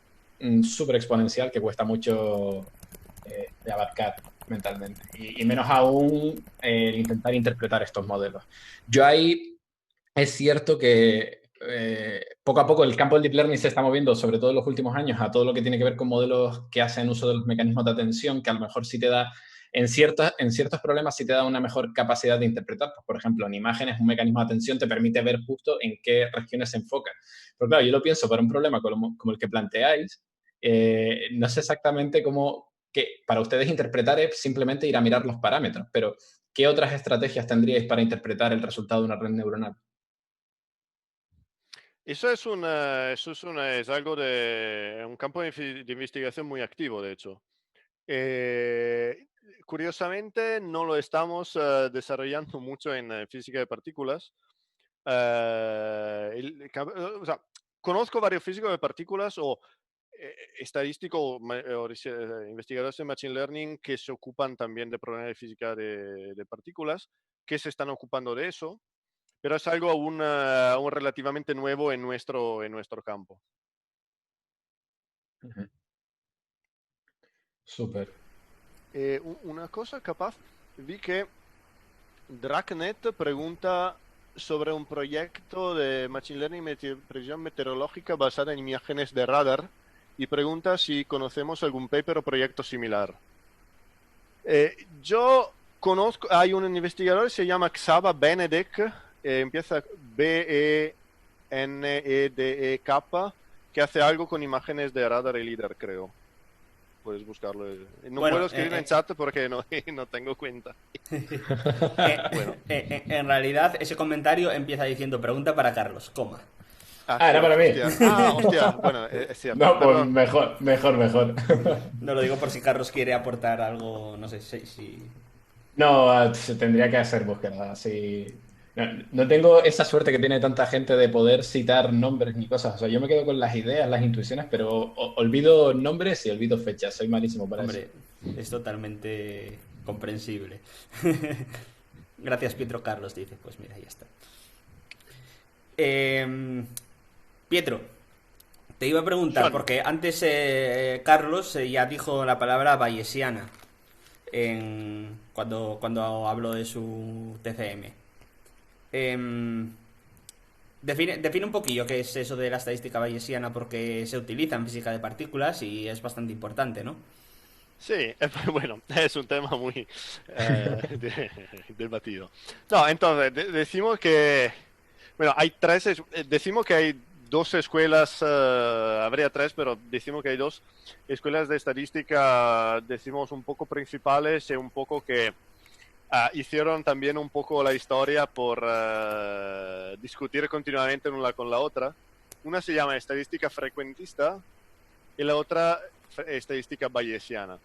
súper exponencial que cuesta mucho de abarcar mentalmente. Y menos aún el intentar interpretar estos modelos. Yo ahí es cierto que poco a poco el campo del deep learning se está moviendo, sobre todo en los últimos años, a todo lo que tiene que ver con modelos que hacen uso de los mecanismos de atención, que a lo mejor sí te da, en ciertos problemas sí te da una mejor capacidad de interpretar. Pues, por ejemplo, en imágenes un mecanismo de atención te permite ver justo en qué regiones se enfoca. Pero claro, yo lo pienso para un problema como el que planteáis, no sé exactamente cómo, que para ustedes interpretar es simplemente ir a mirar los parámetros, pero ¿qué otras estrategias tendríais para interpretar el resultado de una red neuronal? Es algo de un campo de investigación muy activo, de hecho. Eh, Curiosamente, no lo estamos desarrollando mucho en física de partículas. O sea, conozco varios físicos de partículas o estadísticos o investigadores de Machine Learning que se ocupan también de problemas de física de partículas, que se están ocupando de eso, pero es algo aún relativamente nuevo en nuestro campo. Uh -huh. Súper. Una cosa capaz, vi que Dragnet pregunta sobre un proyecto de Machine Learning previsión meteorológica basada en imágenes de radar y pregunta si conocemos algún paper o proyecto similar. Yo conozco, hay un investigador que se llama Xaba Benedek, empieza Benedek, que hace algo con imágenes de radar y LIDAR, creo. Puedes buscarlo. No Bueno, puedo escribir en chat porque no tengo cuenta. Bueno. En realidad, ese comentario empieza diciendo pregunta para Carlos, coma. Ah, Ah, sí, era para mí. hostia. Ah, hostia. Bueno, es cierto. No, pues Perdón. mejor. No lo digo por si Carlos quiere aportar algo, no sé si... No, se tendría que hacer búsqueda. Así. No, no tengo esa suerte que tiene tanta gente de poder citar nombres ni cosas. O sea, yo me quedo con las ideas, las intuiciones, pero olvido nombres y olvido fechas. Soy malísimo para eso. Hombre, es totalmente comprensible. Gracias, Pietro Carlos, dice. Pues mira, ya está. Pietro, te iba a preguntar, Sean. porque antes Carlos ya dijo la palabra bayesiana cuando habló de su TCM. Em, define un poquillo qué es eso de la estadística bayesiana, porque se utiliza en física de partículas y es bastante importante, ¿no? Sí, bueno, es un tema muy debatido. No, entonces, decimos que, bueno, hay decimos que hay dos escuelas, habría tres, pero decimos que hay dos escuelas de estadística, decimos un poco principales y un poco que hicieron también un poco la historia por discutir continuamente una con la otra. Una se llama estadística frecuentista y la otra estadística bayesiana.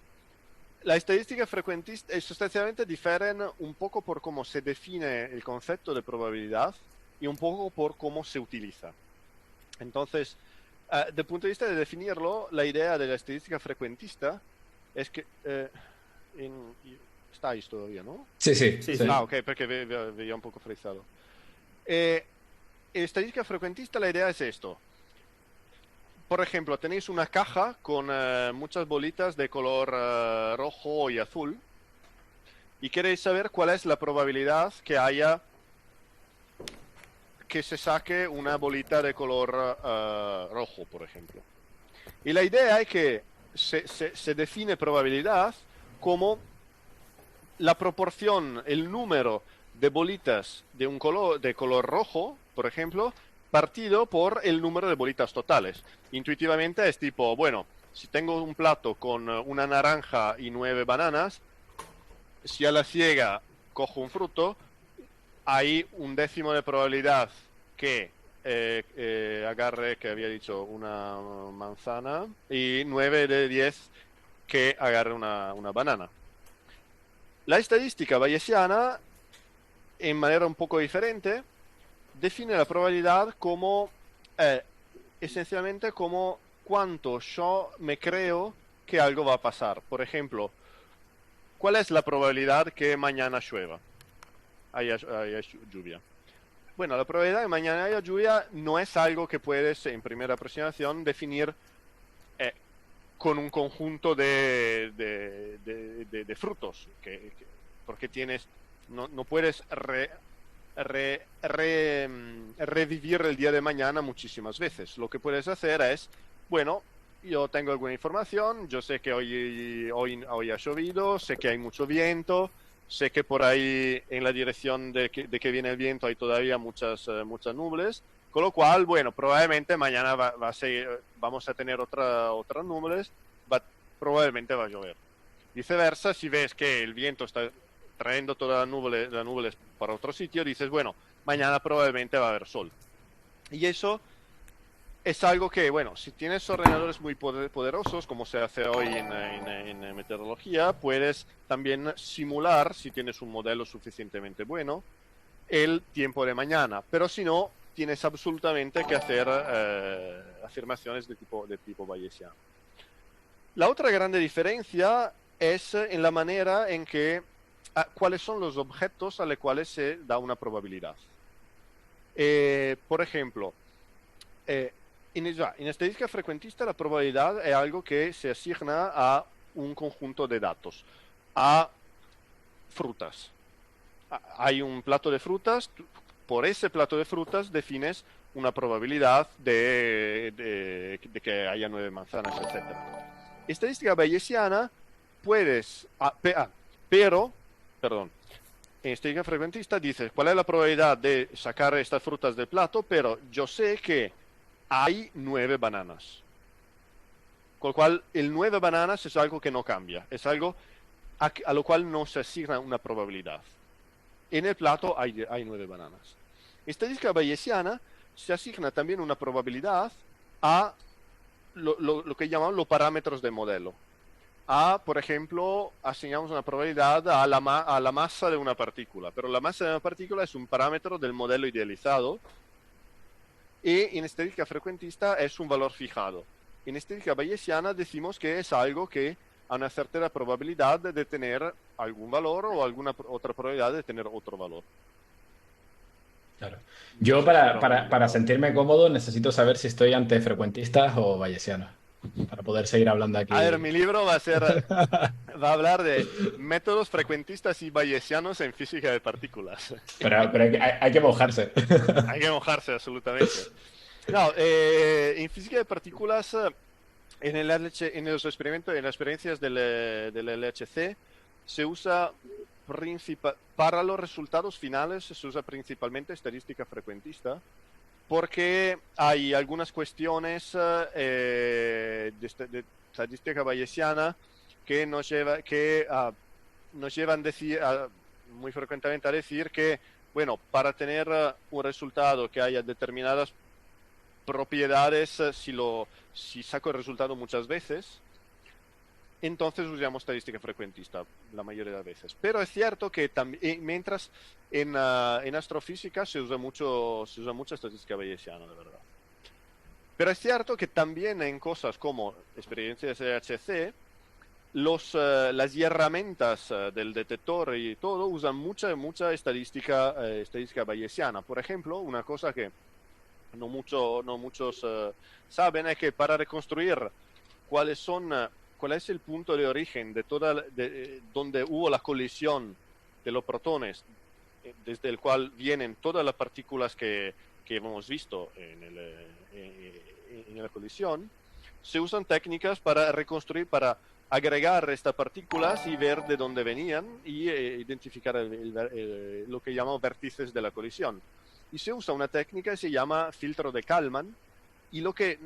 La estadística frecuentista sustancialmente difieren un poco por cómo se define el concepto de probabilidad y un poco por cómo se utiliza. Entonces, desde el punto de vista de definirlo, la idea de la estadística frecuentista es que... estáis todavía, ¿no? Sí, sí, Sí, sí. sí. Ah, ok, porque veía un poco frisado. En estadística frecuentista la idea es esto. Por ejemplo, tenéis una caja con muchas bolitas de color rojo y azul y queréis saber cuál es la probabilidad que haya que se saque una bolita de color rojo, por ejemplo. Y la idea es que se define probabilidad como la proporción, el número de bolitas de un color, de color rojo, por ejemplo, partido por el número de bolitas totales. Intuitivamente es tipo, bueno, si tengo un plato con una naranja y 9 bananas, si a la ciega cojo un fruto, hay un décimo de probabilidad que agarre, que había dicho, una manzana y 9 de 10 que agarre una banana. La estadística bayesiana, en manera un poco diferente, define la probabilidad como, esencialmente, como cuánto yo me creo que algo va a pasar. Por ejemplo, ¿cuál es la probabilidad que mañana llueva? Haya lluvia. Bueno, la probabilidad de mañana haya lluvia no es algo que puedes, en primera aproximación, definir eh, con un conjunto de frutos, porque tienes, no puedes revivir el día de mañana muchísimas veces. Lo que puedes hacer es, bueno, yo tengo alguna información, yo sé que hoy ha llovido, sé que hay mucho viento, sé que por ahí en la dirección de que viene el viento hay todavía muchas nubes, con lo cual, bueno, probablemente mañana vamos a tener otras nubes, probablemente va a llover. Viceversa, si ves que el viento está trayendo todas las nubes para otro sitio, dices, bueno, mañana probablemente va a haber sol. Y eso es algo que, bueno, si tienes ordenadores muy poderosos, como se hace hoy en meteorología, puedes también simular, si tienes un modelo suficientemente bueno, el tiempo de mañana. Pero si no, tienes absolutamente que hacer afirmaciones de tipo bayesiano. La otra grande diferencia es en la manera en que cuáles son los objetos a los cuales se da una probabilidad. Por ejemplo, en estadística frecuentista la probabilidad es algo que se asigna a un conjunto de datos, a frutas. Hay un plato de frutas, por ese plato de frutas defines una probabilidad de que haya 9 manzanas, etc. Estadística bayesiana puedes, pero, perdón, en estadística frecuentista dices cuál es la probabilidad de sacar estas frutas del plato, pero yo sé que hay 9 bananas. Con lo cual, el 9 bananas es algo que no cambia, es algo a lo cual no se asigna una probabilidad. En el plato hay 9 bananas. Estadística bayesiana se asigna también una probabilidad a lo que llamamos los parámetros del modelo. Por ejemplo, asignamos una probabilidad a la masa de una partícula, pero la masa de una partícula es un parámetro del modelo idealizado y en estadística frecuentista es un valor fijado. En estadística bayesiana decimos que es algo que a una certera probabilidad de tener algún valor o alguna otra probabilidad de tener otro valor. Claro. Yo para sentirme cómodo necesito saber si estoy ante frecuentistas o bayesianos, para poder seguir hablando aquí. A ver, mi libro va a hablar de métodos frecuentistas y bayesianos en física de partículas. Pero hay que mojarse. Hay que mojarse, absolutamente. No, en física de partículas, en los experimentos, en las experiencias del LHC, se usa para los resultados finales, se usa principalmente estadística frecuentista, porque hay algunas cuestiones de estadística bayesiana que nos llevan muy frecuentemente a decir que, bueno, para tener un resultado que haya determinadas propiedades, si saco el resultado muchas veces, entonces usamos estadística frecuentista la mayoría de las veces. Pero es cierto que mientras en astrofísica se usa mucho estadística bayesiana, de verdad. Pero es cierto que también en cosas como experiencias de HC, las herramientas del detector y todo usan mucha estadística bayesiana. Por ejemplo, una cosa que no muchos saben es que para reconstruir cuál es el punto de origen donde hubo la colisión de los protones, desde el cual vienen todas las partículas que hemos visto en la colisión, se usan técnicas para reconstruir, para agregar estas partículas y ver de dónde venían y identificar lo que llamamos vértices de la colisión. Y se usa una técnica que se llama filtro de Kalman, y lo que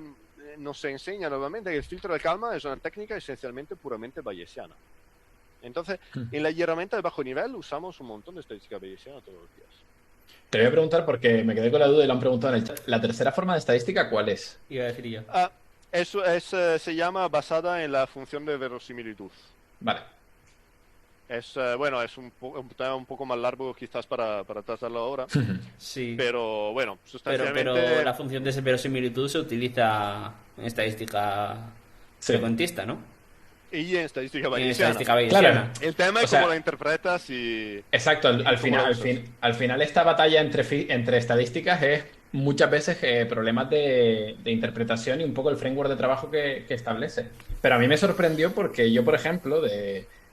nos enseña nuevamente que el filtro de Kalman es una técnica esencialmente puramente bayesiana. Entonces, en la herramienta de bajo nivel usamos un montón de estadística bayesiana todos los días. Te voy a preguntar porque me quedé con la duda y lo han preguntado en el chat. ¿La tercera forma de estadística cuál es? Iba a decir yo. Eso se llama basada en la función de verosimilitud. Vale. Es un tema un poco más largo quizás para tratarlo ahora. Sí. Pero bueno, sustancialmente... Pero la función de verosimilitud se utiliza en estadística frecuentista, ¿no? Y en estadística En bayesiana. estadística bayesiana. Claro. El tema es cómo la interpretas y... Exacto, al final esta batalla entre estadísticas es muchas veces problemas de interpretación y un poco el framework de trabajo que establece. Pero a mí me sorprendió porque yo, por ejemplo,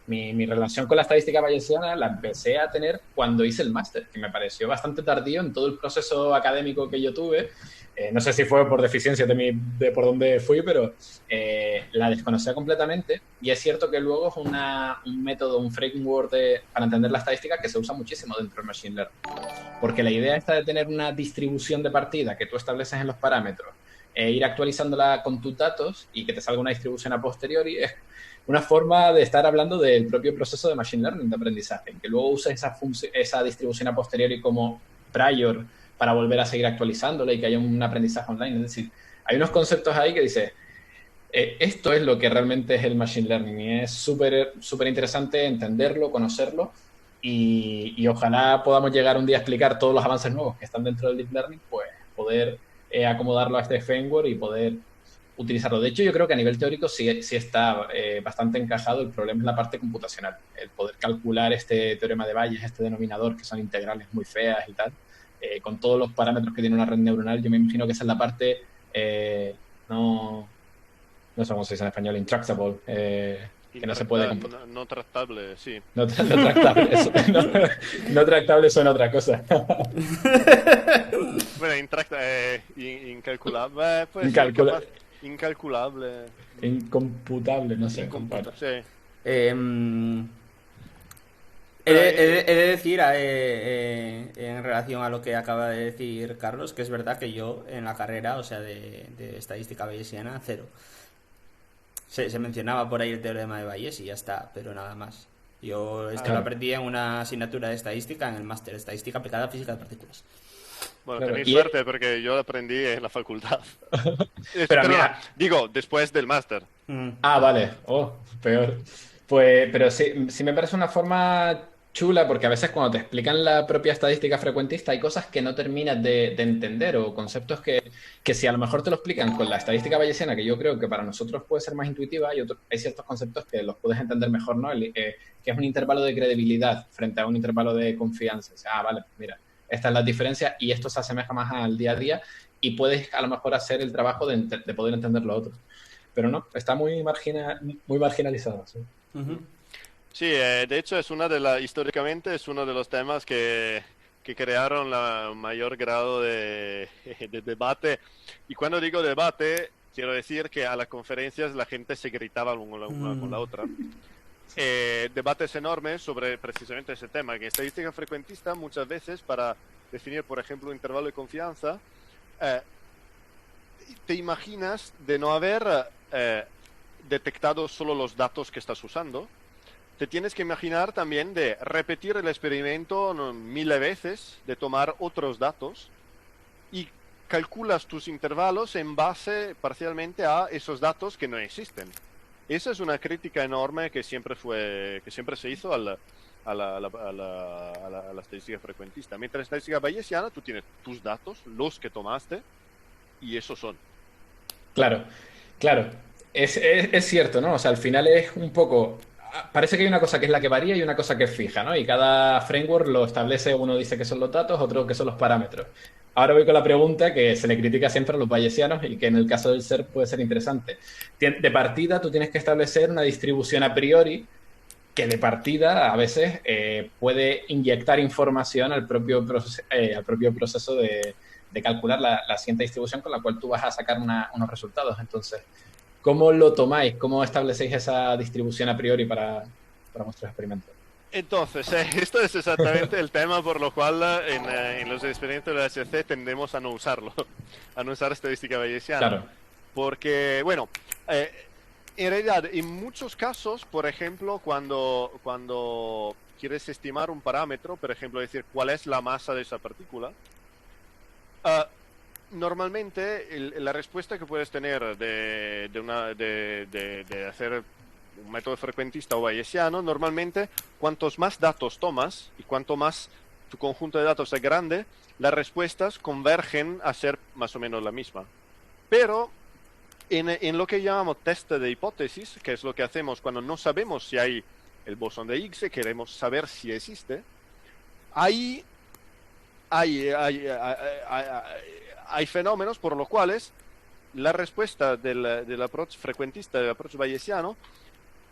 mi relación con la estadística bayesiana la empecé a tener cuando hice el máster, que me pareció bastante tardío en todo el proceso académico que yo tuve. No sé si fue por deficiencia de por dónde fui, pero la desconocía completamente. Y es cierto que luego es un método, un framework para entender la estadística que se usa muchísimo dentro del Machine Learning. Porque la idea está de tener una distribución de partida que tú estableces en los parámetros, ir actualizándola con tus datos y que te salga una distribución a posteriori, es una forma de estar hablando del propio proceso de Machine Learning, de aprendizaje, que luego usa esa distribución a posteriori como prior para volver a seguir actualizándola y que haya un aprendizaje online. Es decir, hay unos conceptos ahí que dice, esto es lo que realmente es el Machine Learning y es súper interesante entenderlo, conocerlo y ojalá podamos llegar un día a explicar todos los avances nuevos que están dentro del Deep Learning, pues poder acomodarlo a este framework y poder utilizarlo. De hecho, yo creo que a nivel teórico sí está bastante encajado. El problema es la parte computacional, el poder calcular este teorema de Bayes, este denominador, que son integrales muy feas y tal, con todos los parámetros que tiene una red neuronal. Yo me imagino que esa es la parte no sé cómo se dice en español, intractable, que no se puede computar. No tractable, sí. No tractable, no tractable suena otra cosa. Bueno, incalculable. Pues incalculable. Incomputable, no sé. Sí. He de decir, en relación a lo que acaba de decir Carlos, que es verdad que yo en la carrera, o sea, de estadística bayesiana, 0. Se mencionaba por ahí el teorema de Bayes y ya está, pero nada más. Yo esto lo aprendí en una asignatura de estadística en el máster de estadística aplicada a física de partículas. Bueno, Claro, tenéis y suerte porque yo lo aprendí en la facultad. pero Pero mira, digo, después del máster. Mm. vale. Oh, peor. Pues, pero sí, sí me parece una forma chula porque a veces cuando te explican la propia estadística frecuentista hay cosas que no terminas de entender o conceptos que si a lo mejor te lo explican con la estadística bayesiana, que yo creo que para nosotros puede ser más intuitiva, hay ciertos conceptos que los puedes entender mejor, ¿no? Que es un intervalo de credibilidad frente a un intervalo de confianza. O sea, vale, mira, esta es la diferencia y esto se asemeja más al día a día y puedes a lo mejor hacer el trabajo de poder entender lo otro. Pero no, está muy marginalizado. Sí. Ujú. Sí, de hecho es históricamente es uno de los temas que crearon la mayor grado de debate. Y cuando digo debate, quiero decir que a las conferencias la gente se gritaba una con la otra. Debates enormes sobre precisamente ese tema, que estadística frecuentista muchas veces para definir, por ejemplo, un intervalo de confianza, eh, te imaginas de no haber detectado solo los datos que estás usando. Te tienes que imaginar también de repetir el experimento miles de veces, de tomar otros datos y calculas tus intervalos en base parcialmente a esos datos que no existen. Esa es una crítica enorme que siempre se hizo a la estadística frecuentista. Mientras en estadística bayesiana tú tienes tus datos, los que tomaste, y esos son. Claro, claro. Es cierto, ¿no? O sea, al final es un poco. Parece que hay una cosa que es la que varía y una cosa que es fija, ¿no? Y cada framework lo establece, uno dice que son los datos, otro que son los parámetros. Ahora voy con la pregunta que se le critica siempre a los bayesianos y que en el caso del SERP puede ser interesante. De partida, tú tienes que establecer una distribución a priori que de partida a veces puede inyectar información al propio proceso de calcular la siguiente distribución con la cual tú vas a sacar unos resultados. Entonces, ¿cómo lo tomáis? ¿Cómo establecéis esa distribución a priori para vuestros experimentos? Entonces, esto es exactamente el tema por lo cual en los experimentos de la HC tendemos a no usarlo, a no usar estadística bayesiana. Claro. Porque, bueno, en realidad, en muchos casos, por ejemplo, cuando quieres estimar un parámetro, por ejemplo, decir cuál es la masa de esa partícula, normalmente la respuesta que puedes tener de hacer un método frecuentista o bayesiano, normalmente cuantos más datos tomas y cuanto más tu conjunto de datos es grande, las respuestas convergen a ser más o menos la misma. Pero en lo que llamamos test de hipótesis, que es lo que hacemos cuando no sabemos si hay el bosón de Higgs, queremos saber si existe, ahí hay fenómenos por los cuales la respuesta del approach frecuentista, del approach bayesiano,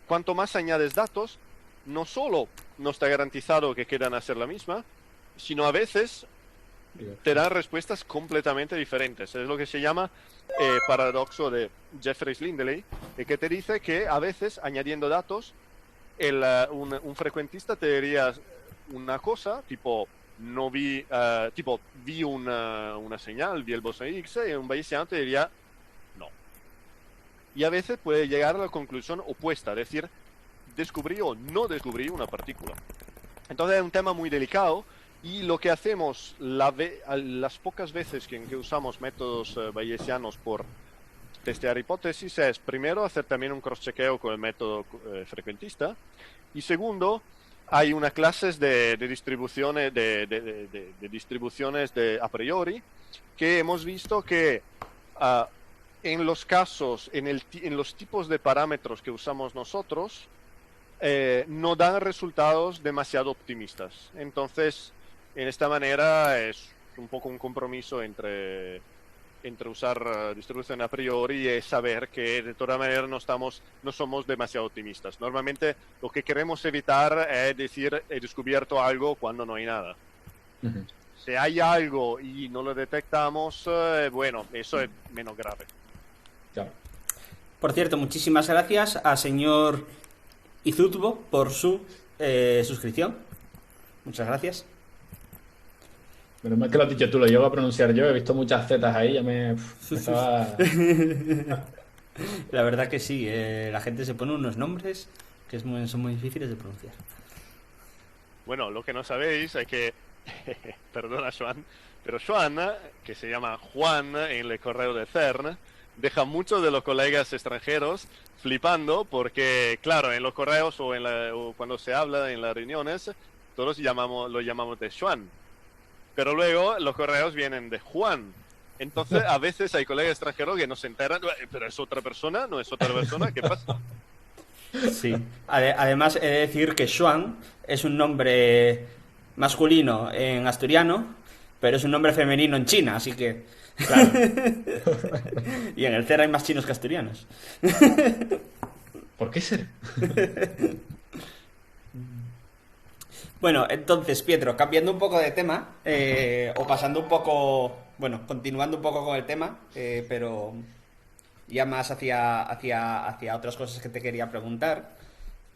cuanto más añades datos, no solo no está garantizado que quieran hacer la misma, sino a veces te dan respuestas completamente diferentes. Es lo que se llama paradoxo de Jeffreys-Lindley, que te dice que a veces añadiendo datos, un frecuentista te diría una cosa, tipo vi una señal, vi el bosón Higgs, y un bayesiano te diría no. Y a veces puede llegar a la conclusión opuesta, es decir, descubrí o no descubrí una partícula. Entonces es un tema muy delicado y lo que hacemos las pocas veces que usamos métodos bayesianos por testear hipótesis es primero hacer también un cross-chequeo con el método frecuentista y segundo, hay unas clases de distribuciones distribuciones a priori que hemos visto que en los casos, en los tipos de parámetros que usamos nosotros, no dan resultados demasiado optimistas. Entonces, en esta manera es un poco un compromiso entre usar distribución a priori y saber que de todas maneras no somos demasiado optimistas. Normalmente lo que queremos evitar es decir he descubierto algo cuando no hay nada. Uh-huh. Si hay algo y no lo detectamos, bueno, eso es menos grave. Claro. Por cierto, muchísimas gracias a señor Izutbo por su suscripción. Muchas gracias. Menos mal que lo has dicho tú, lo llevo a pronunciar yo. He visto muchas zetas ahí, ya me estaba. La verdad que sí, la gente se pone unos nombres que son muy difíciles de pronunciar. Bueno, lo que no sabéis es que Perdona, Joan, pero Joan, que se llama Juan en el correo de CERN, deja a muchos de los colegas extranjeros flipando porque, claro, en los correos o cuando se habla en las reuniones, todos lo llamamos de Joan, pero luego los correos vienen de Juan. Entonces, a veces hay colegas extranjeros que no se enteran, pero es otra persona, no es otra persona, ¿qué pasa? Sí. Además, he de decir que Xuan es un nombre masculino en asturiano, pero es un nombre femenino en China, así que... Claro. Y en el CER hay más chinos que asturianos. ¿Por qué ser? Bueno, entonces, Pietro, cambiando un poco de tema, o pasando un poco, bueno, continuando un poco con el tema, pero ya más hacia otras cosas que te quería preguntar.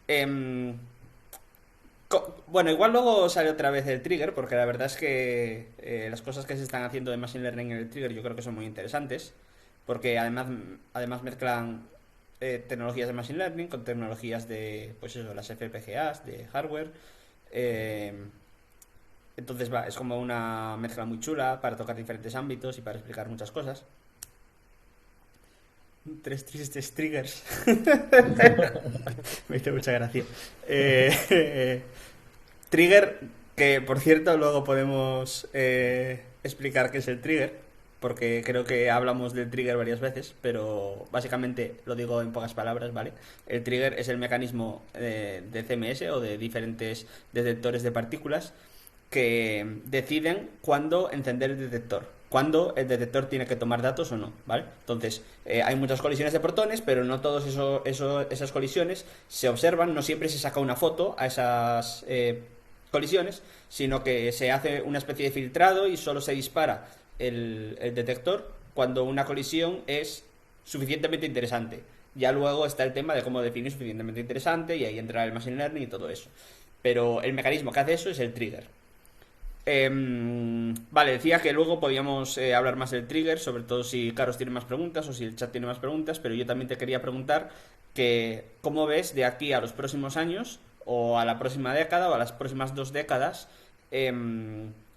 Em, bueno, igual luego sale otra vez el trigger, porque la verdad es que las cosas que se están haciendo de Machine Learning en el trigger yo creo que son muy interesantes, porque además mezclan tecnologías de Machine Learning con tecnologías de, pues eso, las FPGAs, de hardware. eh, entonces es como una mezcla muy chula para tocar diferentes ámbitos y para explicar muchas cosas. Tres tristes triggers. Me hizo mucha gracia. Trigger, que por cierto luego podemos explicar qué es el trigger, porque creo que hablamos del trigger varias veces, pero básicamente lo digo en pocas palabras, ¿vale? El trigger es el mecanismo de CMS o de diferentes detectores de partículas que deciden cuándo encender el detector, cuándo el detector tiene que tomar datos o no, ¿vale? Entonces, hay muchas colisiones de protones, pero no todas esas colisiones se observan, no siempre se saca una foto a esas colisiones, sino que se hace una especie de filtrado y solo se dispara el detector cuando una colisión es suficientemente interesante. Ya luego está el tema de cómo definir suficientemente interesante y ahí entra el machine learning y todo eso. Pero el mecanismo que hace eso es el trigger. Vale, decía que luego podíamos hablar más del trigger, sobre todo si Carlos tiene más preguntas o si el chat tiene más preguntas, pero yo también te quería preguntar que cómo ves de aquí a los próximos años o a la próxima década o a las próximas 2 décadas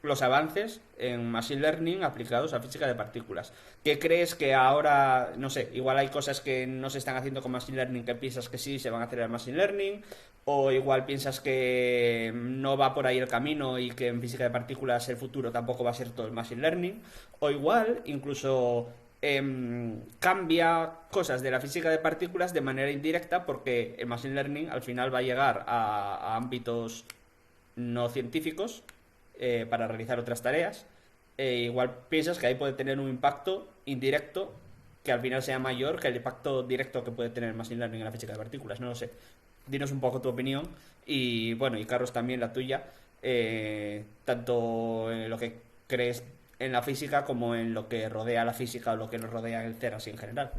los avances en Machine Learning aplicados a física de partículas. ¿Qué crees que ahora, no sé, igual hay cosas que no se están haciendo con Machine Learning que piensas que sí se van a hacer en Machine Learning? ¿O igual piensas que no va por ahí el camino y que en física de partículas el futuro tampoco va a ser todo el Machine Learning? ¿O igual incluso cambia cosas de la física de partículas de manera indirecta porque el Machine Learning al final va a llegar a ámbitos no científicos para realizar otras tareas? Igual piensas que ahí puede tener un impacto indirecto que al final sea mayor que el impacto directo que puede tener el Machine Learning en la física de partículas. No lo sé. Dinos un poco tu opinión y bueno, y Carlos también la tuya, tanto en lo que crees en la física como en lo que rodea la física o lo que nos rodea el CER así en general.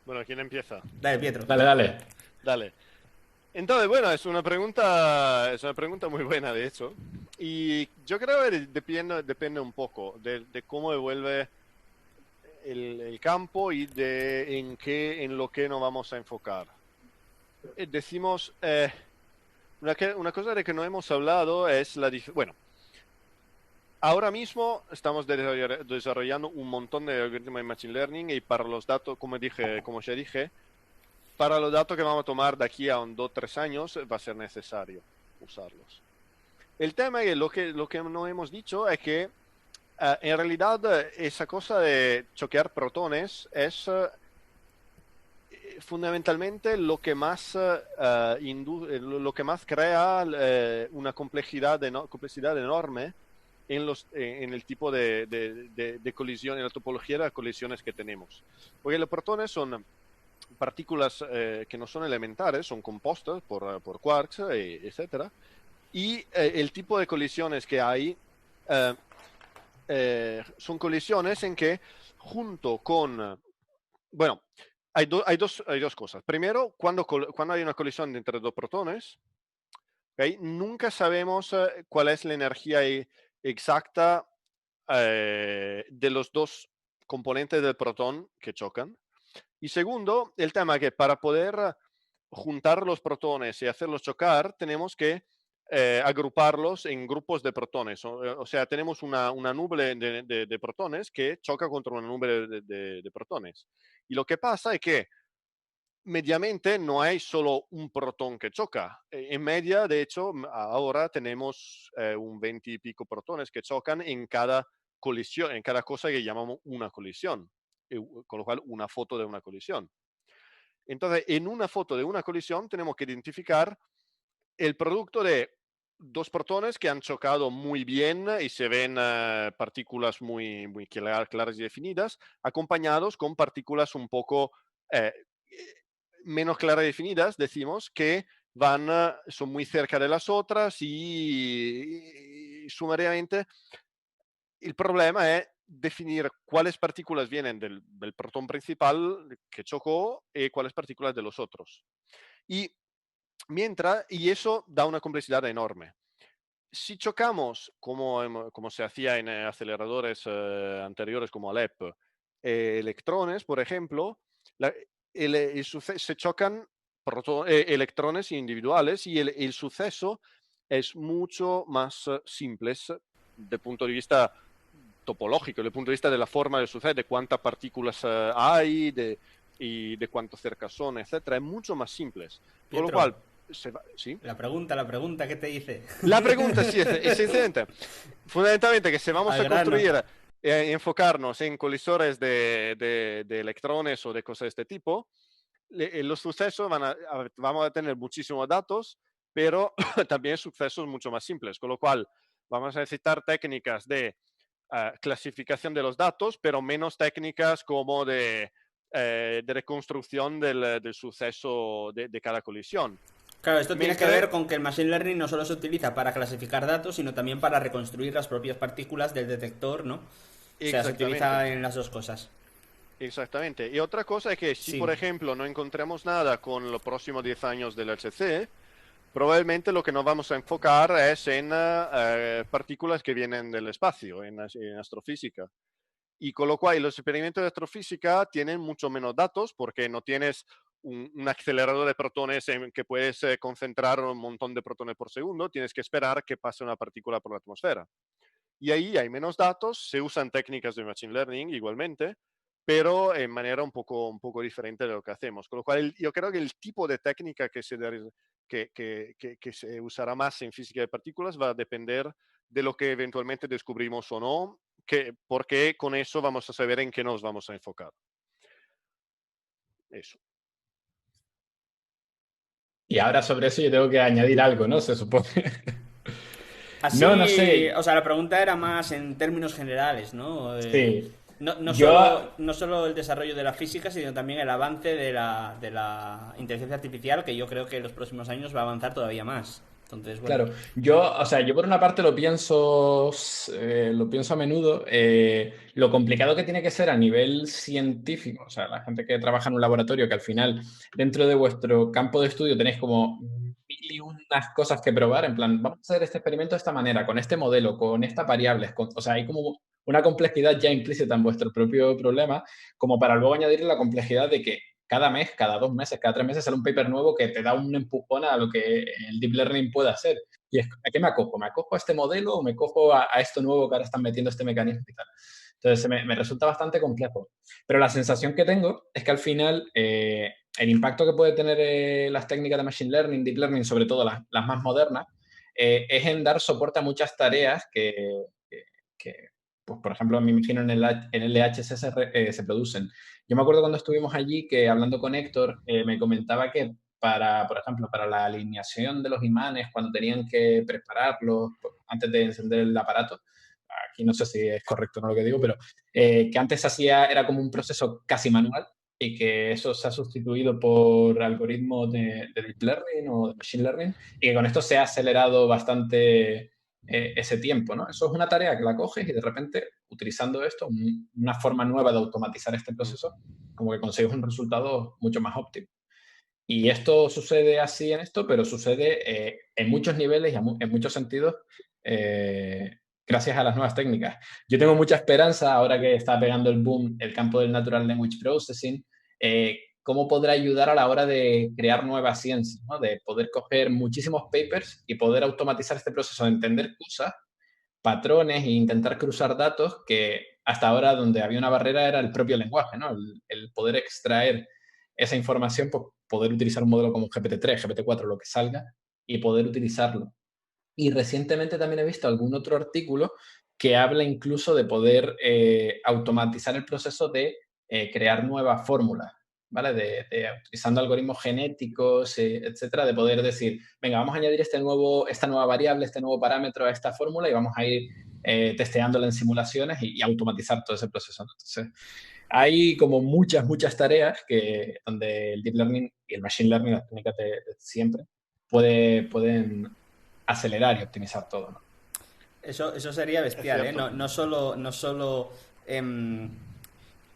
Bueno, ¿quién empieza? Dale, Pietro. Dale, dale. Dale. Entonces, bueno, es una pregunta muy buena, de hecho. Y yo creo que depende un poco de cómo evuelve el campo y en lo que nos vamos a enfocar. Decimos, una cosa de que no hemos hablado es bueno, ahora mismo estamos desarrollando un montón de algoritmos de Machine Learning y para los datos, como ya dije, para los datos que vamos a tomar de aquí a 2 o 3 años va a ser necesario usarlos. El tema es lo que no hemos dicho es que en realidad esa cosa de choquear protones es fundamentalmente lo que más crea una complejidad enorme en el tipo de colisión, en la topología de las colisiones que tenemos. Porque los protones son partículas que no son elementares, son compostas por quarks, etcétera. Y el tipo de colisiones que hay son colisiones en que junto con, bueno, hay dos cosas. Primero, cuando hay una colisión entre dos protones, ¿okay? Nunca sabemos cuál es la energía exacta de los dos componentes del protón que chocan. Y segundo, el tema que para poder juntar los protones y hacerlos chocar, tenemos que agruparlos en grupos de protones. O sea, tenemos una nube de protones que choca contra una nube de protones. Y lo que pasa es que mediamente no hay solo un protón que choca. En media, de hecho, ahora tenemos un 20 y pico protones que chocan en cada colisión, en cada cosa que llamamos una colisión. Con lo cual, una foto de una colisión. Entonces, en una foto de una colisión tenemos que identificar el producto de dos protones que han chocado muy bien y se ven partículas muy claras y definidas, acompañados con partículas un poco menos claras y definidas, decimos, que son muy cerca de las otras y sumariamente el problema es definir cuáles partículas vienen del protón principal que chocó y cuáles partículas de los otros. Y eso da una complejidad enorme. Si chocamos, como se hacía en aceleradores anteriores como Alep, electrones, por ejemplo, se chocan electrones individuales y el suceso es mucho más simple desde el punto de vista topológico, desde el punto de vista de la forma del suceso, de cuántas partículas hay, y de cuánto cerca son, etcétera. Es mucho más simples. Con lo Pietro, cual, ¿sí? la pregunta, ¿qué te dice? La pregunta sí es sencillamente, fundamentalmente, que si vamos Al a grano. construir, enfocarnos en colisores de electrones o de cosas de este tipo, los sucesos vamos a tener muchísimos datos, pero también sucesos mucho más simples, con lo cual vamos a necesitar técnicas de clasificación de los datos, pero menos técnicas como de reconstrucción del suceso de cada colisión. Claro, esto tiene que Mentre ver con que el Machine Learning no solo se utiliza para clasificar datos, sino también para reconstruir las propias partículas del detector, ¿no? O sea, se Exactamente. utiliza en las dos cosas. Exactamente. Y otra cosa es que si, Sí. por ejemplo, no encontramos nada con los próximos 10 años del HC, probablemente lo que nos vamos a enfocar es en partículas que vienen del espacio, en astrofísica. Y con lo cual los experimentos de astrofísica tienen mucho menos datos porque no tienes un acelerador de protones en que puedes concentrar un montón de protones por segundo, tienes que esperar que pase una partícula por la atmósfera. Y ahí hay menos datos, se usan técnicas de Machine Learning igualmente, pero en manera un poco diferente de lo que hacemos. Con lo cual, yo creo que el tipo de técnica que se usará más en física de partículas va a depender de lo que eventualmente descubrimos o no, porque con eso vamos a saber en qué nos vamos a enfocar. Eso. Y ahora sobre eso yo tengo que añadir algo, ¿no? Se supone. No, no Así, sé. o sea, la pregunta era más en términos generales, ¿no? Sí. No Yo, solo, no solo el desarrollo de la física, sino también el avance de la inteligencia artificial, que yo creo que en los próximos años va a avanzar todavía más. Entonces, bueno. claro, o sea, yo por una parte lo pienso a menudo, lo complicado que tiene que ser a nivel científico, o sea, la gente que trabaja en un laboratorio, que al final dentro de vuestro campo de estudio tenéis como mil y unas cosas que probar, en plan, vamos a hacer este experimento de esta manera, con este modelo, con estas variables, o sea, hay como una complejidad ya implícita en vuestro propio problema, como para luego añadir la complejidad de que cada mes, cada 2 meses, cada 3 meses sale un paper nuevo que te da un empujón a lo que el deep learning puede hacer. ¿Y a qué me acojo? ¿Me acojo a este modelo o me acojo a esto nuevo que ahora están metiendo este mecanismo y tal? Entonces me resulta bastante complejo. Pero la sensación que tengo es que al final el impacto que puede tener las técnicas de Machine Learning, Deep Learning, sobre todo las más modernas, es en dar soporte a muchas tareas que, pues, por ejemplo, me imagino en el LHC se producen. Yo me acuerdo cuando estuvimos allí que hablando con Héctor me comentaba que por ejemplo, para la alineación de los imanes, cuando tenían que prepararlos antes de encender el aparato, aquí no sé si es correcto o no lo que digo, pero que antes era como un proceso casi manual y que eso se ha sustituido por algoritmos de Deep Learning o de Machine Learning y que con esto se ha acelerado bastante ese tiempo, ¿no? Eso es una tarea que la coges y de repente, utilizando esto, una forma nueva de automatizar este proceso, como que consigues un resultado mucho más óptimo. Y esto sucede así en esto, pero sucede en muchos niveles y en muchos sentidos gracias a las nuevas técnicas. Yo tengo mucha esperanza, ahora que está pegando el boom el campo del Natural Language Processing, cómo podrá ayudar a la hora de crear nuevas ciencias, ¿no? De poder coger muchísimos papers y poder automatizar este proceso de entender cosas, patrones e intentar cruzar datos que hasta ahora donde había una barrera era el propio lenguaje, ¿no? El poder extraer esa información, pues poder utilizar un modelo como GPT-3, GPT-4, lo que salga, y poder utilizarlo. Y recientemente también he visto algún otro artículo que habla incluso de poder automatizar el proceso de crear nuevas fórmulas, ¿vale? Utilizando algoritmos genéticos, etcétera, de poder decir, venga, vamos a añadir esta nueva variable, este nuevo parámetro a esta fórmula y vamos a ir testeándola en simulaciones y automatizar todo ese proceso. Entonces, hay como muchas tareas donde el deep learning y el machine learning, las técnicas de siempre, pueden acelerar y optimizar todo, ¿no? Eso sería Es bestial, ¿eh? cierto. No solo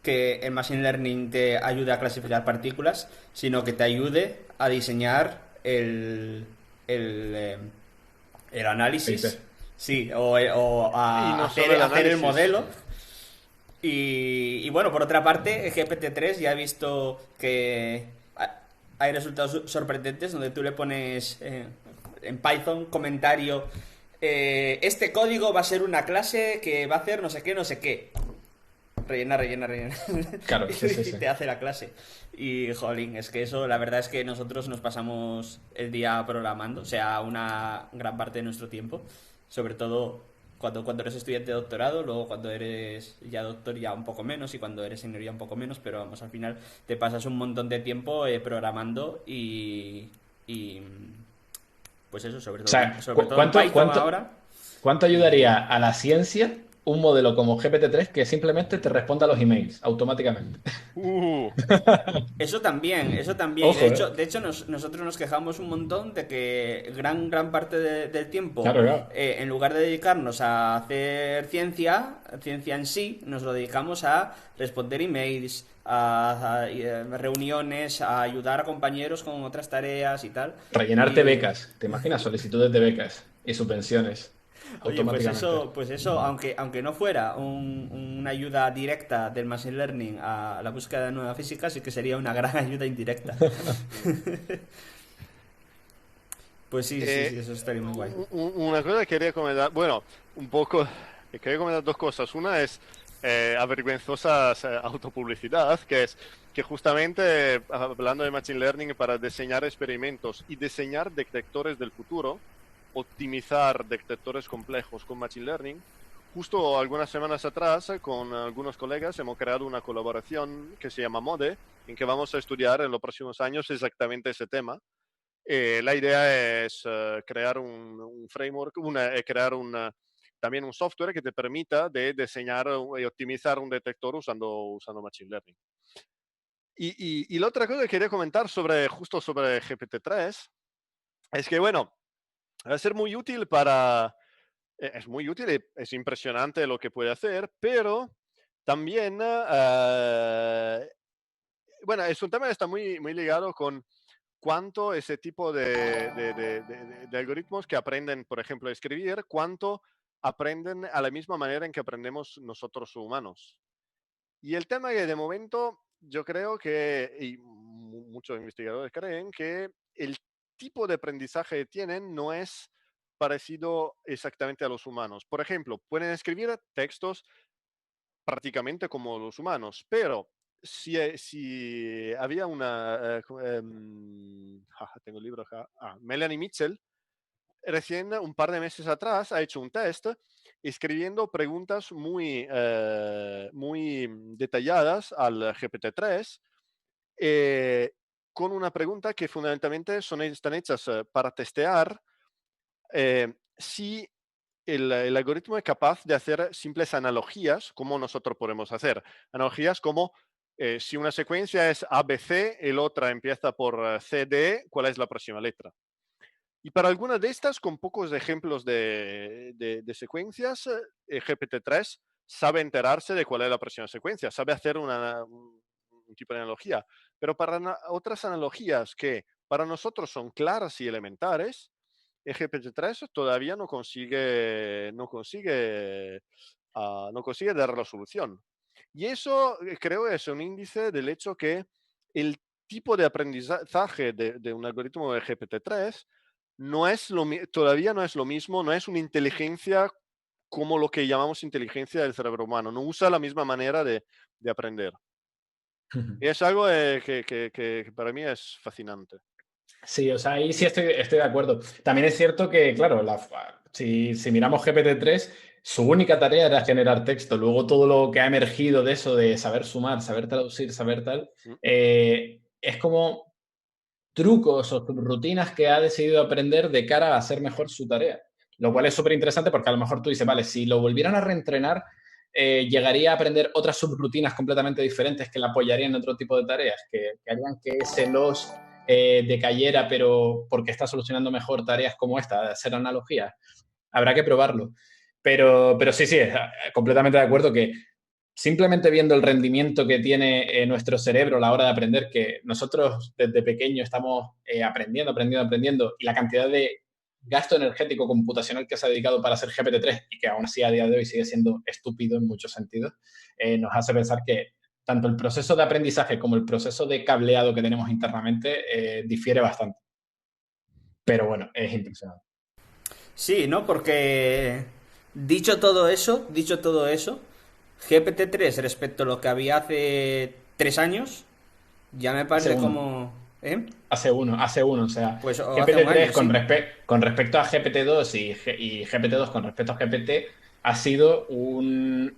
que el Machine Learning te ayude a clasificar partículas, sino que te ayude a diseñar el, em, el análisis, Paper. sí, o Y a no solo el hacer el análisis. modelo. Y bueno, por otra parte, GPT-3 ya he visto que hay resultados sorprendentes donde tú le pones en Python comentario, este código va a ser una clase que va a hacer no sé qué, no sé qué. Rellena. Claro, sí, sí, Y sí. te hace la clase. Y, jolín, es que eso, la verdad es que nosotros nos pasamos el día programando, o sea, una gran parte de nuestro tiempo. Sobre todo cuando eres estudiante de doctorado, luego cuando eres ya doctor ya un poco menos y cuando eres senior ya un poco menos, pero vamos, al final te pasas un montón de tiempo programando y pues eso, O sea, sobre todo en Python ahora. ¿cuánto Y ayudaría a la ciencia un modelo como GPT-3 que simplemente te responda a los emails automáticamente? Uh, eso también, eso también. Y Ojo, ¿eh? de hecho nosotros nos quejamos un montón de que gran parte del tiempo, Claro, claro. en lugar de dedicarnos a hacer ciencia en sí, nos lo dedicamos a responder emails, a reuniones, a ayudar a compañeros con otras tareas y tal. Rellenarte Y becas. ¿Te imaginas? Solicitudes de becas y subvenciones oye, automáticamente. pues eso, aunque no fuera una ayuda directa del machine learning a la búsqueda de nueva física, sí que sería una gran ayuda indirecta. Pues sí, eh, eso estaría muy guay. una cosa que quería comentar, bueno, un poco, quería comentar dos cosas. Una es avergüenzosa autopublicidad, que es que justamente hablando de Machine Learning para diseñar experimentos y diseñar detectores del futuro, optimizar detectores complejos con Machine Learning, justo algunas semanas atrás con algunos colegas hemos creado una colaboración que se llama MODE, en que vamos a estudiar en los próximos años exactamente ese tema. La idea es crear un framework, crear también un software que te permita de diseñar y optimizar un detector usando Machine Learning. Y la otra cosa que quería comentar justo sobre GPT-3 es que, bueno, va a ser muy útil es muy útil y es impresionante lo que puede hacer, pero también, bueno, es un tema que está muy ligado con cuánto ese tipo de algoritmos que aprenden, por ejemplo, a escribir, cuánto aprenden a la misma manera en que aprendemos nosotros humanos. Y el tema que de momento yo creo que, y muchos investigadores creen, que el tipo de aprendizaje que tienen no es parecido exactamente a los humanos. Por ejemplo, pueden escribir textos prácticamente como los humanos, pero si había tengo el libro acá, Melanie Mitchell, recién un par de meses atrás ha hecho un test escribiendo preguntas muy detalladas al GPT-3 eh, con una pregunta que fundamentalmente están hechas para testear si el algoritmo es capaz de hacer simples analogías como nosotros podemos hacer. Analogías como si una secuencia es ABC, el otra empieza por CD, ¿cuál es la próxima letra? Y para algunas de estas, con pocos ejemplos de secuencias, GPT-3 sabe enterarse de cuál es la próxima secuencia, sabe hacer un tipo de analogía. Pero para otras analogías que para nosotros son claras y elementares, GPT-3 todavía no consigue dar la solución. Y eso creo es un índice del hecho que el tipo de aprendizaje de un algoritmo de GPT-3 no es todavía no es lo mismo, no es una inteligencia como lo que llamamos inteligencia del cerebro humano, no usa la misma manera de aprender. Y es algo que para mí es fascinante. Sí, o sea, ahí sí estoy de acuerdo. También es cierto que, claro, si miramos GPT-3, su única tarea era generar texto. Luego todo lo que ha emergido de eso, de saber sumar, saber traducir, saber tal, Mm. es como trucos o rutinas que ha decidido aprender de cara a hacer mejor su tarea. Lo cual es súper interesante porque a lo mejor tú dices, vale, si lo volvieran a reentrenar, llegaría a aprender otras subrutinas completamente diferentes que le apoyarían en otro tipo de tareas, que harían que ese los decayera, pero porque está solucionando mejor tareas como esta, de hacer analogías. Habrá que probarlo. Pero sí, completamente de acuerdo que simplemente viendo el rendimiento que tiene nuestro cerebro a la hora de aprender, que nosotros desde pequeño estamos aprendiendo, y la cantidad de gasto energético computacional que se ha dedicado para hacer GPT-3 y que aún así a día de hoy sigue siendo estúpido en muchos sentidos, nos hace pensar que tanto el proceso de aprendizaje como el proceso de cableado que tenemos internamente difiere bastante. Pero bueno, es impresionante. Sí, ¿no? Porque dicho todo eso, GPT-3 respecto a lo que había hace 3 años, ya me Hace parece uno. como... ¿Eh? Hace uno. O sea, Pues o hace un GPT-3 año, sí. con respecto a GPT-2 y GPT-2 con respecto a GPT ha sido un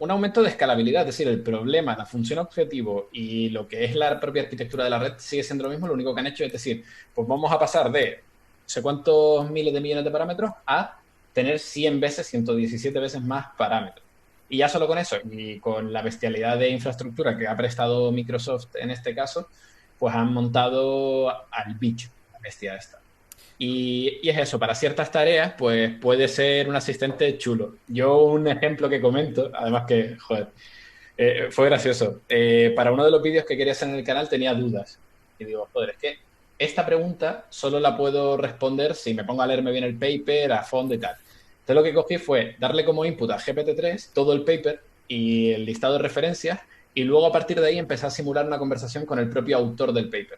aumento de escalabilidad. Es decir, el problema, la función objetivo y lo que es la propia arquitectura de la red sigue siendo lo mismo. Lo único que han hecho es decir, pues vamos a pasar de no sé cuántos miles de millones de parámetros a tener 100 veces, 117 veces más parámetros. Y ya solo con eso, y con la bestialidad de infraestructura que ha prestado Microsoft en este caso, pues han montado al bicho, la bestia esta. Y es eso, para ciertas tareas, pues puede ser un asistente chulo. Yo un ejemplo que comento, además que, joder, fue gracioso. Para uno de los vídeos que quería hacer en el canal tenía dudas. Y digo, joder, es que esta pregunta solo la puedo responder si me pongo a leerme bien el paper a fondo y tal. Entonces lo que cogí fue darle como input a GPT-3 todo el paper y el listado de referencias y luego a partir de ahí empecé a simular una conversación con el propio autor del paper.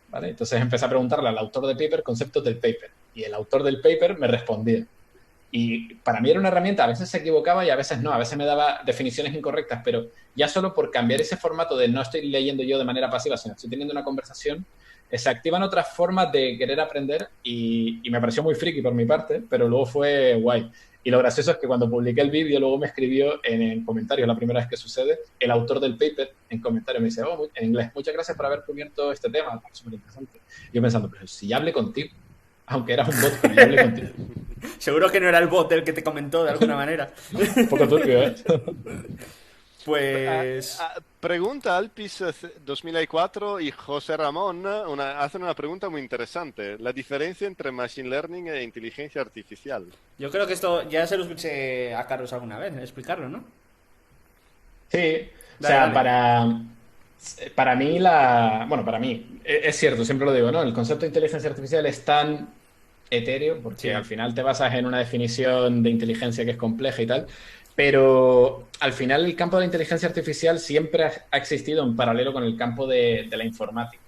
¿Vale? Entonces empecé a preguntarle al autor del paper conceptos del paper y el autor del paper me respondía. Y para mí era una herramienta, a veces se equivocaba y a veces no, a veces me daba definiciones incorrectas, pero ya solo por cambiar ese formato de no estoy leyendo yo de manera pasiva, sino estoy teniendo una conversación, se activan otras formas de querer aprender y me pareció muy friki por mi parte, pero luego fue guay. Y lo gracioso es que cuando publiqué el vídeo, luego me escribió en comentarios, la primera vez que sucede, el autor del paper en comentarios me dice, oh, en inglés, muchas gracias por haber cubierto este tema, súper interesante. Yo pensando, pero si ya hablé contigo, aunque eras un bot, pero ya hablé contigo. Seguro que no era el bot el que te comentó de alguna manera. Un poco turbio, ¿eh? Pues... Pregunta Alpis 2004 y José Ramón hacen una pregunta muy interesante. La diferencia entre Machine Learning e inteligencia artificial. Yo creo que esto ya se lo escuché a Carlos alguna vez, explicarlo, ¿no? Sí, o Dale, sea, dale. para mí bueno, para mí, es cierto, siempre lo digo, ¿no? El concepto de inteligencia artificial es tan etéreo porque al Sí. final te basas en una definición de inteligencia que es compleja y tal, pero al final el campo de la inteligencia artificial siempre ha existido en paralelo con el campo de la informática.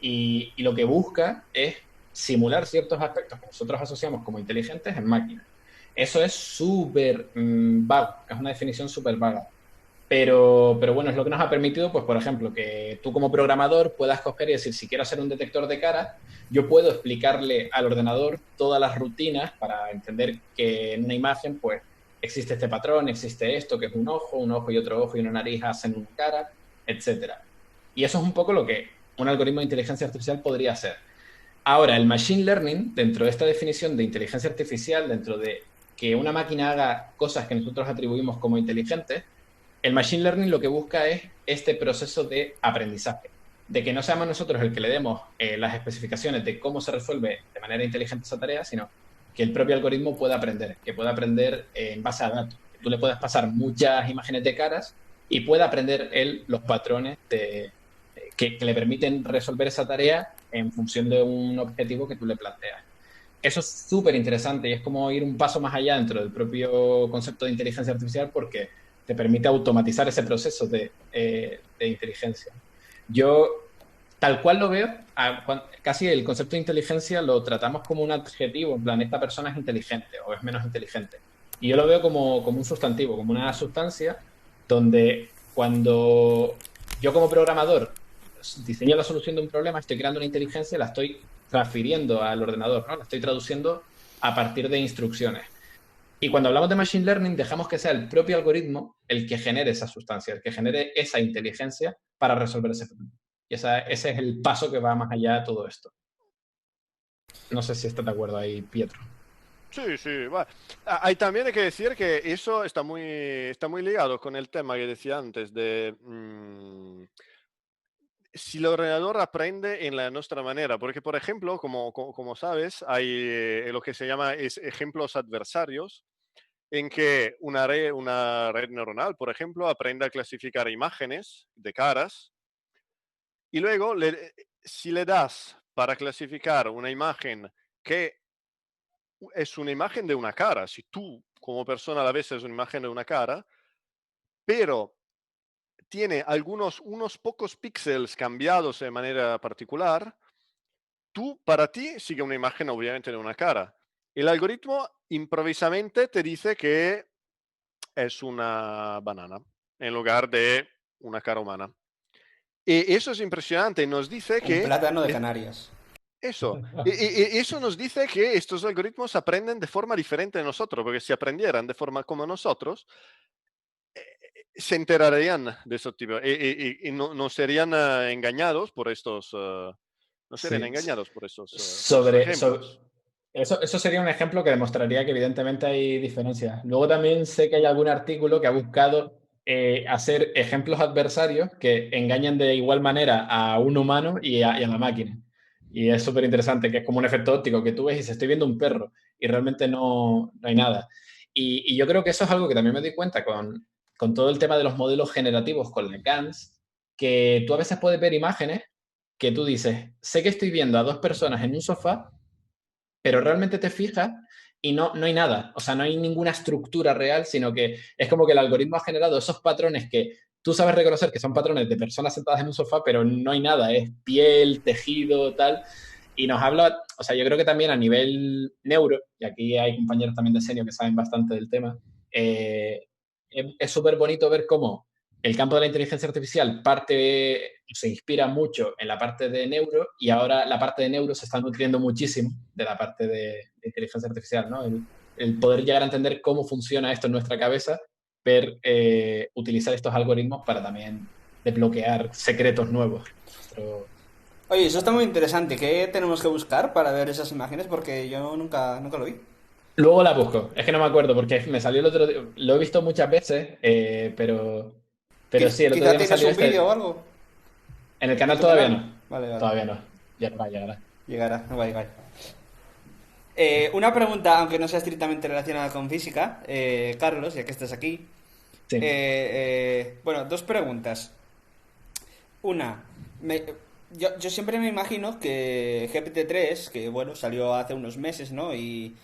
Y lo que busca es simular ciertos aspectos que nosotros asociamos como inteligentes en máquinas. Eso es súper vago, es una definición súper vaga. Pero bueno, es lo que nos ha permitido, pues, por ejemplo, que tú como programador puedas coger y decir, si quiero hacer un detector de cara, yo puedo explicarle al ordenador todas las rutinas para entender que en una imagen, pues, existe este patrón, existe esto, que es un ojo y otro ojo y una nariz hacen una cara, etcétera. Y eso es un poco lo que un algoritmo de inteligencia artificial podría hacer. Ahora, el machine learning, dentro de esta definición de inteligencia artificial, dentro de que una máquina haga cosas que nosotros atribuimos como inteligentes, el machine learning lo que busca es este proceso de aprendizaje, de que no seamos nosotros el que le demos las especificaciones de cómo se resuelve de manera inteligente esa tarea, sino que el propio algoritmo pueda aprender, que pueda aprender en base a datos. Que tú le puedas pasar muchas imágenes de caras y pueda aprender él los patrones que le permiten resolver esa tarea en función de un objetivo que tú le planteas. Eso es súper interesante y es como ir un paso más allá dentro del propio concepto de inteligencia artificial porque te permite automatizar ese proceso de inteligencia. Yo Tal cual lo veo, casi el concepto de inteligencia lo tratamos como un adjetivo, en plan, esta persona es inteligente o es menos inteligente. Y yo lo veo como un sustantivo, como una sustancia donde cuando yo como programador diseño la solución de un problema, estoy creando una inteligencia y la estoy transfiriendo al ordenador, ¿no? La estoy traduciendo a partir de instrucciones. Y cuando hablamos de machine learning, dejamos que sea el propio algoritmo el que genere esa sustancia, el que genere esa inteligencia para resolver ese problema. Y ese es el paso que va más allá de todo esto. No sé si estás de acuerdo ahí, Pietro. Sí, sí, va. Hay también hay que decir que eso está muy ligado con el tema que decía antes de si el ordenador aprende en la nuestra manera. Porque, por ejemplo, como sabes, hay lo que se llama ejemplos adversarios, en que una red neuronal, por ejemplo, aprende a clasificar imágenes de caras y luego, si le das para clasificar una imagen que es una imagen de una cara, si tú como persona la ves es una imagen de una cara, pero tiene unos pocos píxeles cambiados de manera particular, para ti sigue una imagen obviamente de una cara. El algoritmo improvisamente te dice que es una banana en lugar de una cara humana. Y eso es impresionante. Nos dice Un que plátano de Canarias. eso, eso nos dice que estos algoritmos aprenden de forma diferente de nosotros, porque si aprendieran de forma como nosotros, se enterarían de esos tipos y no serían engañados por estos, no serían Sí. engañados por estos Sobre, ejemplos. eso sería un ejemplo que demostraría que evidentemente hay diferencias. Luego también sé que hay algún artículo que ha buscado hacer ejemplos adversarios que engañan de igual manera a un humano y a la máquina. Y es súper interesante, que es como un efecto óptico que tú ves y se estoy viendo un perro y realmente no hay nada. Y yo creo que eso es algo que también me doy cuenta con todo el tema de los modelos generativos con la GANs, que tú a veces puedes ver imágenes que tú dices, sé que estoy viendo a dos personas en un sofá, pero realmente te fijas y no hay nada. O sea, no hay ninguna estructura real, sino que es como que el algoritmo ha generado esos patrones que tú sabes reconocer que son patrones de personas sentadas en un sofá, pero no hay nada. Es piel, tejido, tal. Y nos habla, o sea, yo creo que también a nivel neuro, y aquí hay compañeros también de Senio que saben bastante del tema, es súper bonito ver cómo el campo de la inteligencia artificial se inspira mucho en la parte de neuro y ahora la parte de neuro se está nutriendo muchísimo de la parte de inteligencia artificial, ¿no? El poder llegar a entender cómo funciona esto en nuestra cabeza, utilizar estos algoritmos para también desbloquear secretos nuevos. Oye, eso está muy interesante. ¿Qué tenemos que buscar para ver esas imágenes? Porque yo nunca lo vi. Luego la busco, es que no me acuerdo porque me salió el otro día, lo he visto muchas veces, pero sí, el otro Quizá día me tienes salió un vídeo o este. algo En el en canal tu canal. Vale, vale. todavía no, ya va, llegará. Llegará, no va a llegar. Una pregunta, aunque no sea estrictamente relacionada con física, Carlos, ya que estás aquí. Sí. Bueno, dos preguntas. Una, me- yo siempre me imagino que GPT-3, que bueno, salió hace unos meses, ¿no? Y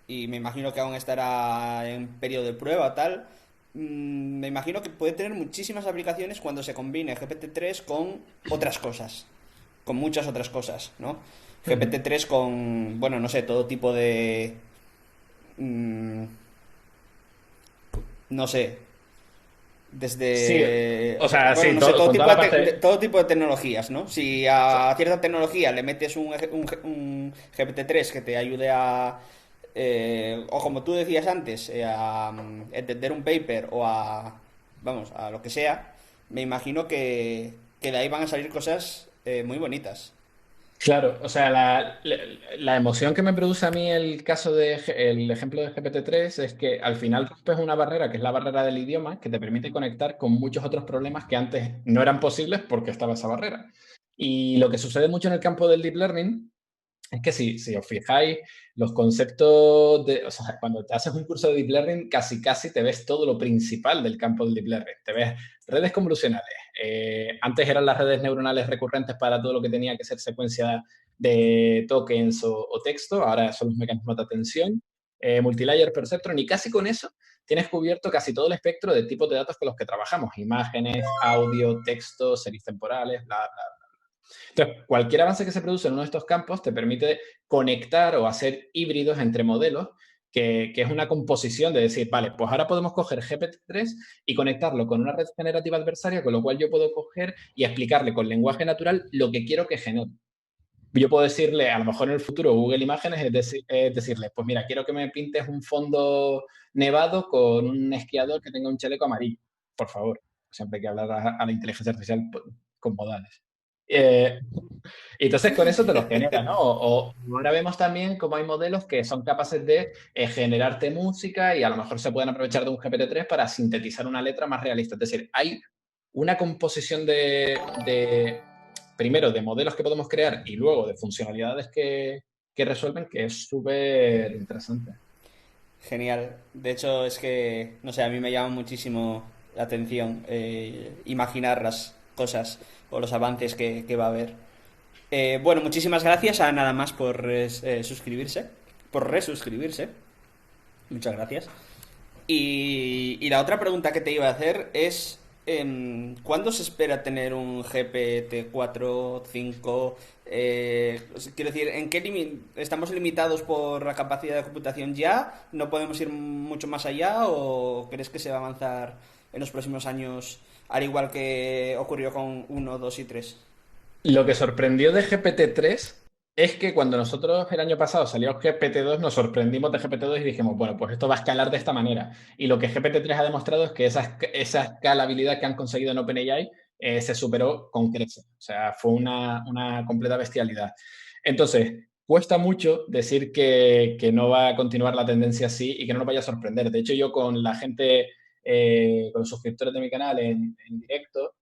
me imagino que aún estará en periodo de prueba, tal. Me imagino que puede tener muchísimas aplicaciones cuando se combine GPT-3 con otras cosas, con muchas otras cosas, ¿no? GPT-3 con, bueno, no sé, todo tipo de... mm, no sé, Sí, desde, o sea, bueno, sí, no sé, todo con toda tipo la parte. todo tipo de tecnologías, ¿no? Si O sea, a cierta tecnología le metes un GPT-3 que te ayude a, o como tú decías antes, a entender un paper o a, vamos, a lo que sea, me imagino que de ahí van a salir cosas muy bonitas. claro, o sea, la emoción que me produce a mí el ejemplo de GPT-3 es que al final rompes una barrera, que es la barrera del idioma, que te permite conectar con muchos otros problemas que antes no eran posibles porque estaba esa barrera. Y lo que sucede mucho en el campo del deep learning es que si os fijáis, los conceptos o sea, cuando te haces un curso de Deep Learning, casi te ves todo lo principal del campo del Deep Learning. Te ves redes convolucionales. Antes eran las redes neuronales recurrentes para todo lo que tenía que ser secuencia de tokens o texto, ahora son los mecanismos de atención. Multilayer perceptron, y casi con eso tienes cubierto casi todo el espectro de tipos de datos con los que trabajamos. Imágenes, audio, texto, series temporales, bla, bla. Entonces, cualquier avance que se produce en uno de estos campos te permite conectar o hacer híbridos entre modelos, que es una composición de decir, vale, pues ahora podemos coger GPT-3 y conectarlo con una red generativa adversaria, con lo cual yo puedo coger y explicarle con lenguaje natural lo que quiero que genere. Yo puedo decirle, a lo mejor en el futuro, Google Imágenes, es decirle, pues mira, quiero que me pintes un fondo nevado con un esquiador que tenga un chaleco amarillo, por favor. Siempre hay que hablar a la inteligencia artificial con modales. Y entonces con eso te lo genera, ¿no? O ahora vemos también cómo hay modelos que son capaces de generarte música y a lo mejor se pueden aprovechar de un GPT-3 para sintetizar una letra más realista. Es decir, hay una composición primero, de modelos que podemos crear y luego de funcionalidades que resuelven, que es súper interesante. Genial. De hecho, es que, no sé, a mí me llama muchísimo la atención imaginar las cosas o los avances que va a haber. Bueno, muchísimas gracias a nada más por suscribirse, por resuscribirse. Muchas gracias. Y la otra pregunta que te iba a hacer es, ¿cuándo se espera tener un GPT-4, 5? Quiero decir, ¿en qué estamos limitados por la capacidad de computación ya? ¿No podemos ir mucho más allá? ¿O crees que se va a avanzar en los próximos años al igual que ocurrió con 1, 2 y 3? Lo que sorprendió de GPT-3 es que cuando nosotros el año pasado salió GPT-2, nos sorprendimos de GPT-2 y dijimos, bueno, pues esto va a escalar de esta manera. Y lo que GPT-3 ha demostrado es que esa escalabilidad que han conseguido en OpenAI se superó con creces. O sea, fue una completa bestialidad. Entonces, cuesta mucho decir que no va a continuar la tendencia así y que no nos vaya a sorprender. De hecho, yo con la gente, con los suscriptores de mi canal en directo,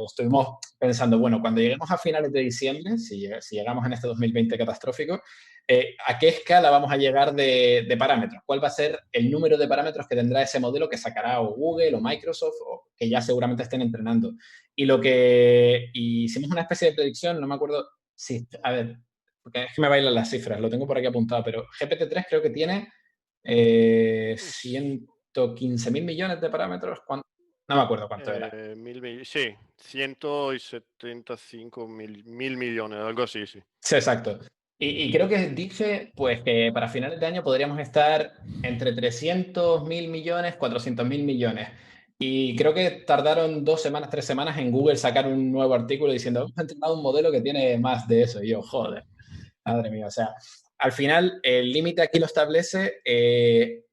estuvimos pensando, bueno, cuando lleguemos a finales de diciembre, si llegamos en este 2020 catastrófico, ¿a qué escala vamos a llegar de parámetros? ¿Cuál va a ser el número de parámetros que tendrá ese modelo que sacará o Google o Microsoft o que ya seguramente estén entrenando? Y hicimos una especie de predicción, no me acuerdo si, a ver, porque es que me bailan las cifras, lo tengo por aquí apuntado, pero GPT-3 creo que tiene 115.000 millones de parámetros. No me acuerdo cuánto era. Sí, 175 mil millones, algo así, sí. Sí, exacto. Y creo que dije, pues, que para finales de año podríamos estar entre 300.000 millones, 400.000 millones. Y creo que tardaron 2 semanas, 3 semanas en Google sacar un nuevo artículo diciendo, hemos entrenado un modelo que tiene más de eso. Y yo, joder, madre mía. O sea, al final, el límite aquí lo establece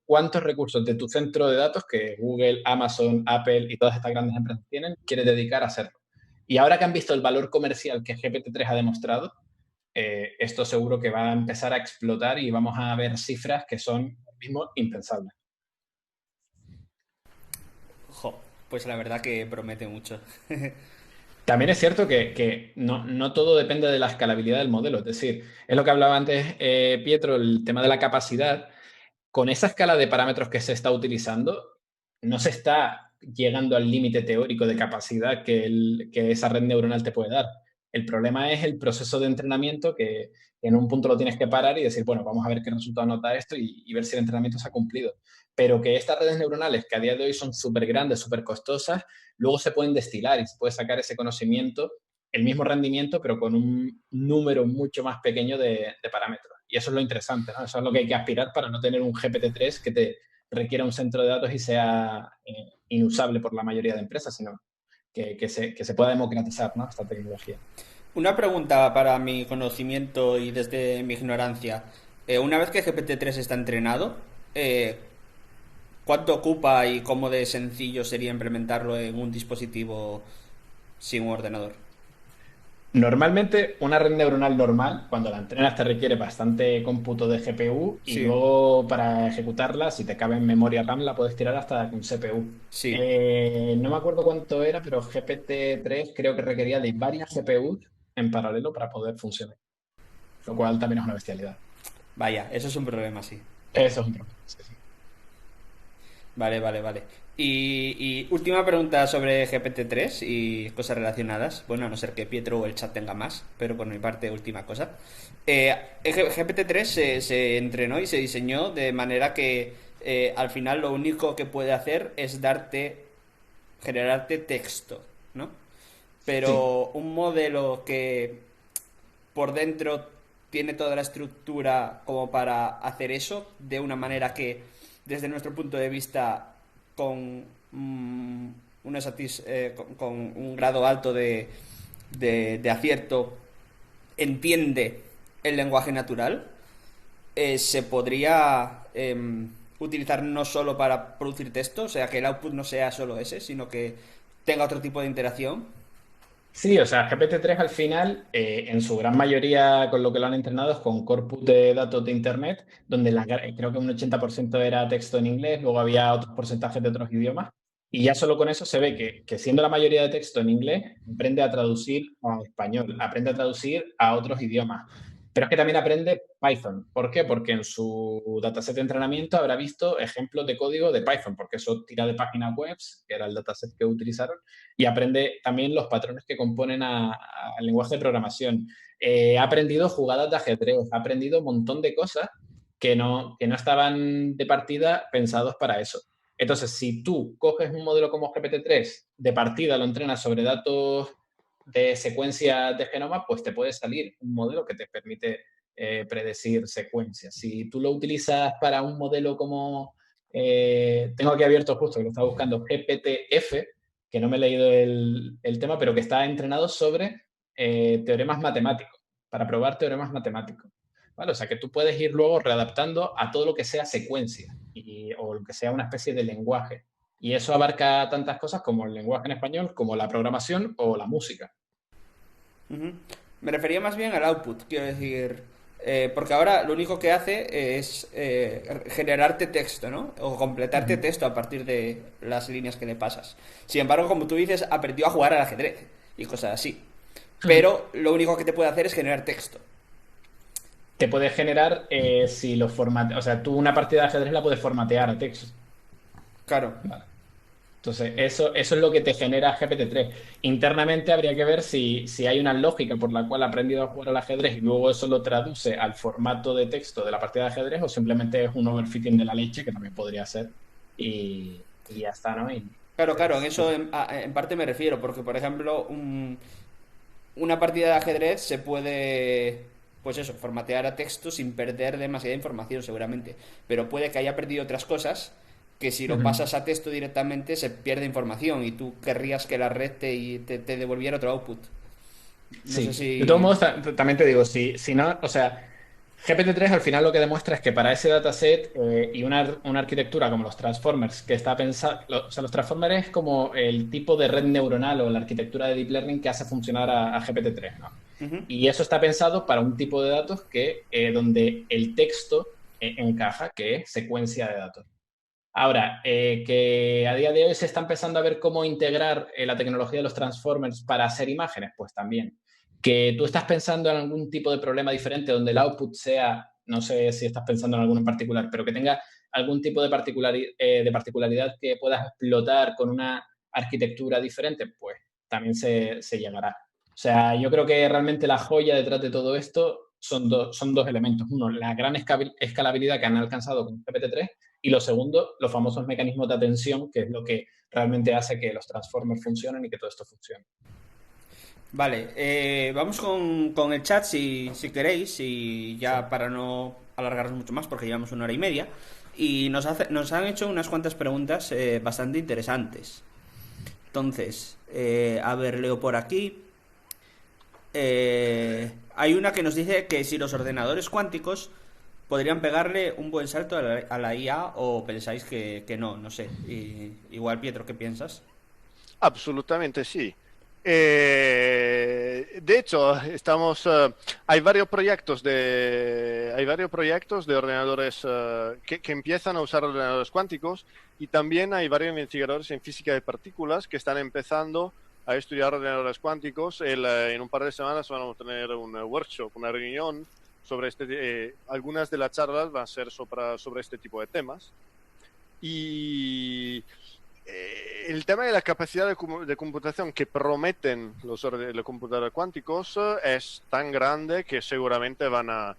cuántos recursos de tu centro de datos, que Google, Amazon, Apple y todas estas grandes empresas tienen, quieres dedicar a hacerlo. Y ahora que han visto el valor comercial que GPT-3 ha demostrado, esto seguro que va a empezar a explotar y vamos a ver cifras que son mismo impensables. Jo, pues la verdad que promete mucho. También es cierto que no todo depende de la escalabilidad del modelo. Es decir, es lo que hablaba antes Pietro, el tema de la capacidad. Con esa escala de parámetros que se está utilizando, no se está llegando al límite teórico de capacidad que esa red neuronal te puede dar. El problema es el proceso de entrenamiento que en un punto lo tienes que parar y decir, bueno, vamos a ver qué resultado nota esto y ver si el entrenamiento se ha cumplido. Pero que estas redes neuronales, que a día de hoy son súper grandes, súper costosas, luego se pueden destilar y se puede sacar ese conocimiento, el mismo rendimiento, pero con un número mucho más pequeño de parámetros. Y eso es lo interesante, ¿no? Eso es lo que hay que aspirar para no tener un GPT-3 que te requiera un centro de datos y sea inusable por la mayoría de empresas, sino que se pueda democratizar, ¿no?, esta tecnología. Una pregunta para mi conocimiento y desde mi ignorancia. Una vez que GPT-3 está entrenado, ¿cuánto ocupa y cómo de sencillo sería implementarlo en un dispositivo sin un ordenador? Normalmente, una red neuronal normal, cuando la entrenas, te requiere bastante cómputo de GPU y Sí, luego para ejecutarla, si te cabe en memoria RAM, la puedes tirar hasta con CPU. sí. No me acuerdo cuánto era, pero GPT-3 creo que requería de varias GPUs en paralelo para poder funcionar, lo cual también es una bestialidad. Vaya, eso es un problema, sí. Eso es un problema. Sí, sí. Vale, vale, vale. Y última pregunta sobre GPT-3 y cosas relacionadas. Bueno, a no ser que Pietro o el chat tenga más, pero por mi parte, última cosa. GPT-3 se entrenó y se diseñó de manera que al final lo único que puede hacer es generarte texto, ¿no? Sí. pero un modelo que por dentro tiene toda la estructura como para hacer eso de una manera que, desde nuestro punto de vista, con, con un grado alto de acierto, entiende el lenguaje natural, se podría utilizar no solo para producir texto, o sea, que el output no sea solo ese, sino que tenga otro tipo de interacción. Sí, o sea, GPT-3 al final, en su gran mayoría con lo que lo han entrenado es con corpus de datos de Internet, donde creo que un 80% era texto en inglés, luego había otros porcentajes de otros idiomas, y ya solo con eso se ve que siendo la mayoría de texto en inglés, aprende a traducir a español, aprende a traducir a otros idiomas. Pero es que también aprende Python. ¿Por qué? Porque en su dataset de entrenamiento habrá visto ejemplos de código de Python, porque eso tira de páginas web, que era el dataset que utilizaron, y aprende también los patrones que componen al lenguaje de programación. Ha aprendido jugadas de ajedrez, ha aprendido un montón de cosas que no estaban de partida pensados para eso. Entonces, si tú coges un modelo como GPT-3 de partida, lo entrenas sobre datos de secuencias de genoma, pues te puede salir un modelo que te permite predecir secuencias. Si tú lo utilizas para un modelo como, tengo aquí abierto justo, que lo estaba buscando, GPT-F, que no me he leído el tema, pero que está entrenado sobre teoremas matemáticos, para probar teoremas matemáticos. ¿Vale? O sea, que tú puedes ir luego readaptando a todo lo que sea secuencia o lo que sea una especie de lenguaje. Y eso abarca tantas cosas como el lenguaje en español, como la programación o la música. Ujú. Me refería más bien al output, quiero decir, porque ahora lo único que hace es generarte texto, ¿no? O Uh completarte -huh. texto a partir de las líneas que le pasas. Sin embargo, como tú dices, aprendió a jugar al ajedrez y cosas así. Uh -huh. Pero lo único que te puede hacer es generar texto. Te puede generar, si lo formateas, o sea, tú una partida de ajedrez la puedes formatear a texto. Claro. Vale. Entonces, eso es lo que te genera GPT-3. Internamente habría que ver si hay una lógica por la cual ha aprendido a jugar al ajedrez y luego eso lo traduce al formato de texto de la partida de ajedrez o simplemente es un overfitting de la leche, que también podría ser, y ya está, ¿no? Y Claro, claro, en es- eso en parte me refiero, porque por ejemplo, una partida de ajedrez se puede, pues eso, formatear a texto sin perder demasiada información seguramente, pero puede que haya perdido otras cosas que si lo Ujú. pasas a texto directamente se pierde información y tú querrías que la red te devolviera otro output. No sé Sí, de todos si... modos, también te digo, si no, o sea, GPT-3 al final lo que demuestra es que para ese dataset y una arquitectura como los transformers, que está pensada, o sea, los transformers es como el tipo de red neuronal o la arquitectura de deep learning que hace funcionar a GPT-3, ¿no? Ujú. Y eso está pensado para un tipo de datos donde el texto encaja, que es secuencia de datos. Ahora, que a día de hoy se está empezando a ver cómo integrar la tecnología de los transformers para hacer imágenes, pues también. Que tú estás pensando en algún tipo de problema diferente donde el output sea, no sé si estás pensando en alguno en particular, pero que tenga algún tipo de particularidad que puedas explotar con una arquitectura diferente, pues también se llegará. O sea, yo creo que realmente la joya detrás de todo esto son dos elementos. Uno, la gran escalabilidad que han alcanzado con GPT-3 y lo segundo, los famosos mecanismos de atención, que es lo que realmente hace que los transformers funcionen y que todo esto funcione. Vale, vamos con el chat si queréis y Sí. ya para no alargarnos mucho más porque llevamos 1 hora y media y nos han hecho unas cuantas preguntas bastante interesantes. Entonces, a ver, leo por aquí. Hay una que nos dice que si los ordenadores cuánticos podrían pegarle un buen salto a la IA o pensáis que no, no sé. Igual, Pietro, ¿qué piensas? Absolutamente sí. De hecho, hay varios proyectos de ordenadores que empiezan a usar ordenadores cuánticos y también hay varios investigadores en física de partículas que están empezando a estudiar ordenadores cuánticos. En un par de semanas van a tener un workshop, una reunión sobre algunas de las charlas van a ser sobre este tipo de temas. Y el tema de la capacidad de computación que prometen los computadores cuánticos es tan grande que seguramente van a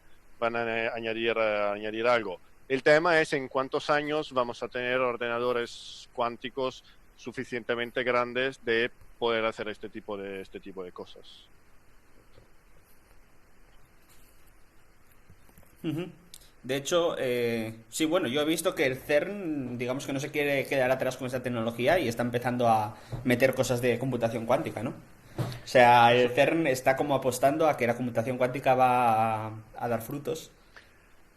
añadir algo. El tema es en cuántos años vamos a tener ordenadores cuánticos suficientemente grandes de poder hacer este tipo de cosas. Ujú. De hecho, sí, bueno, yo he visto que el CERN, digamos que no se quiere quedar atrás con esta tecnología y está empezando a meter cosas de computación cuántica, ¿no? O sea, el CERN está como apostando a que la computación cuántica va a dar frutos.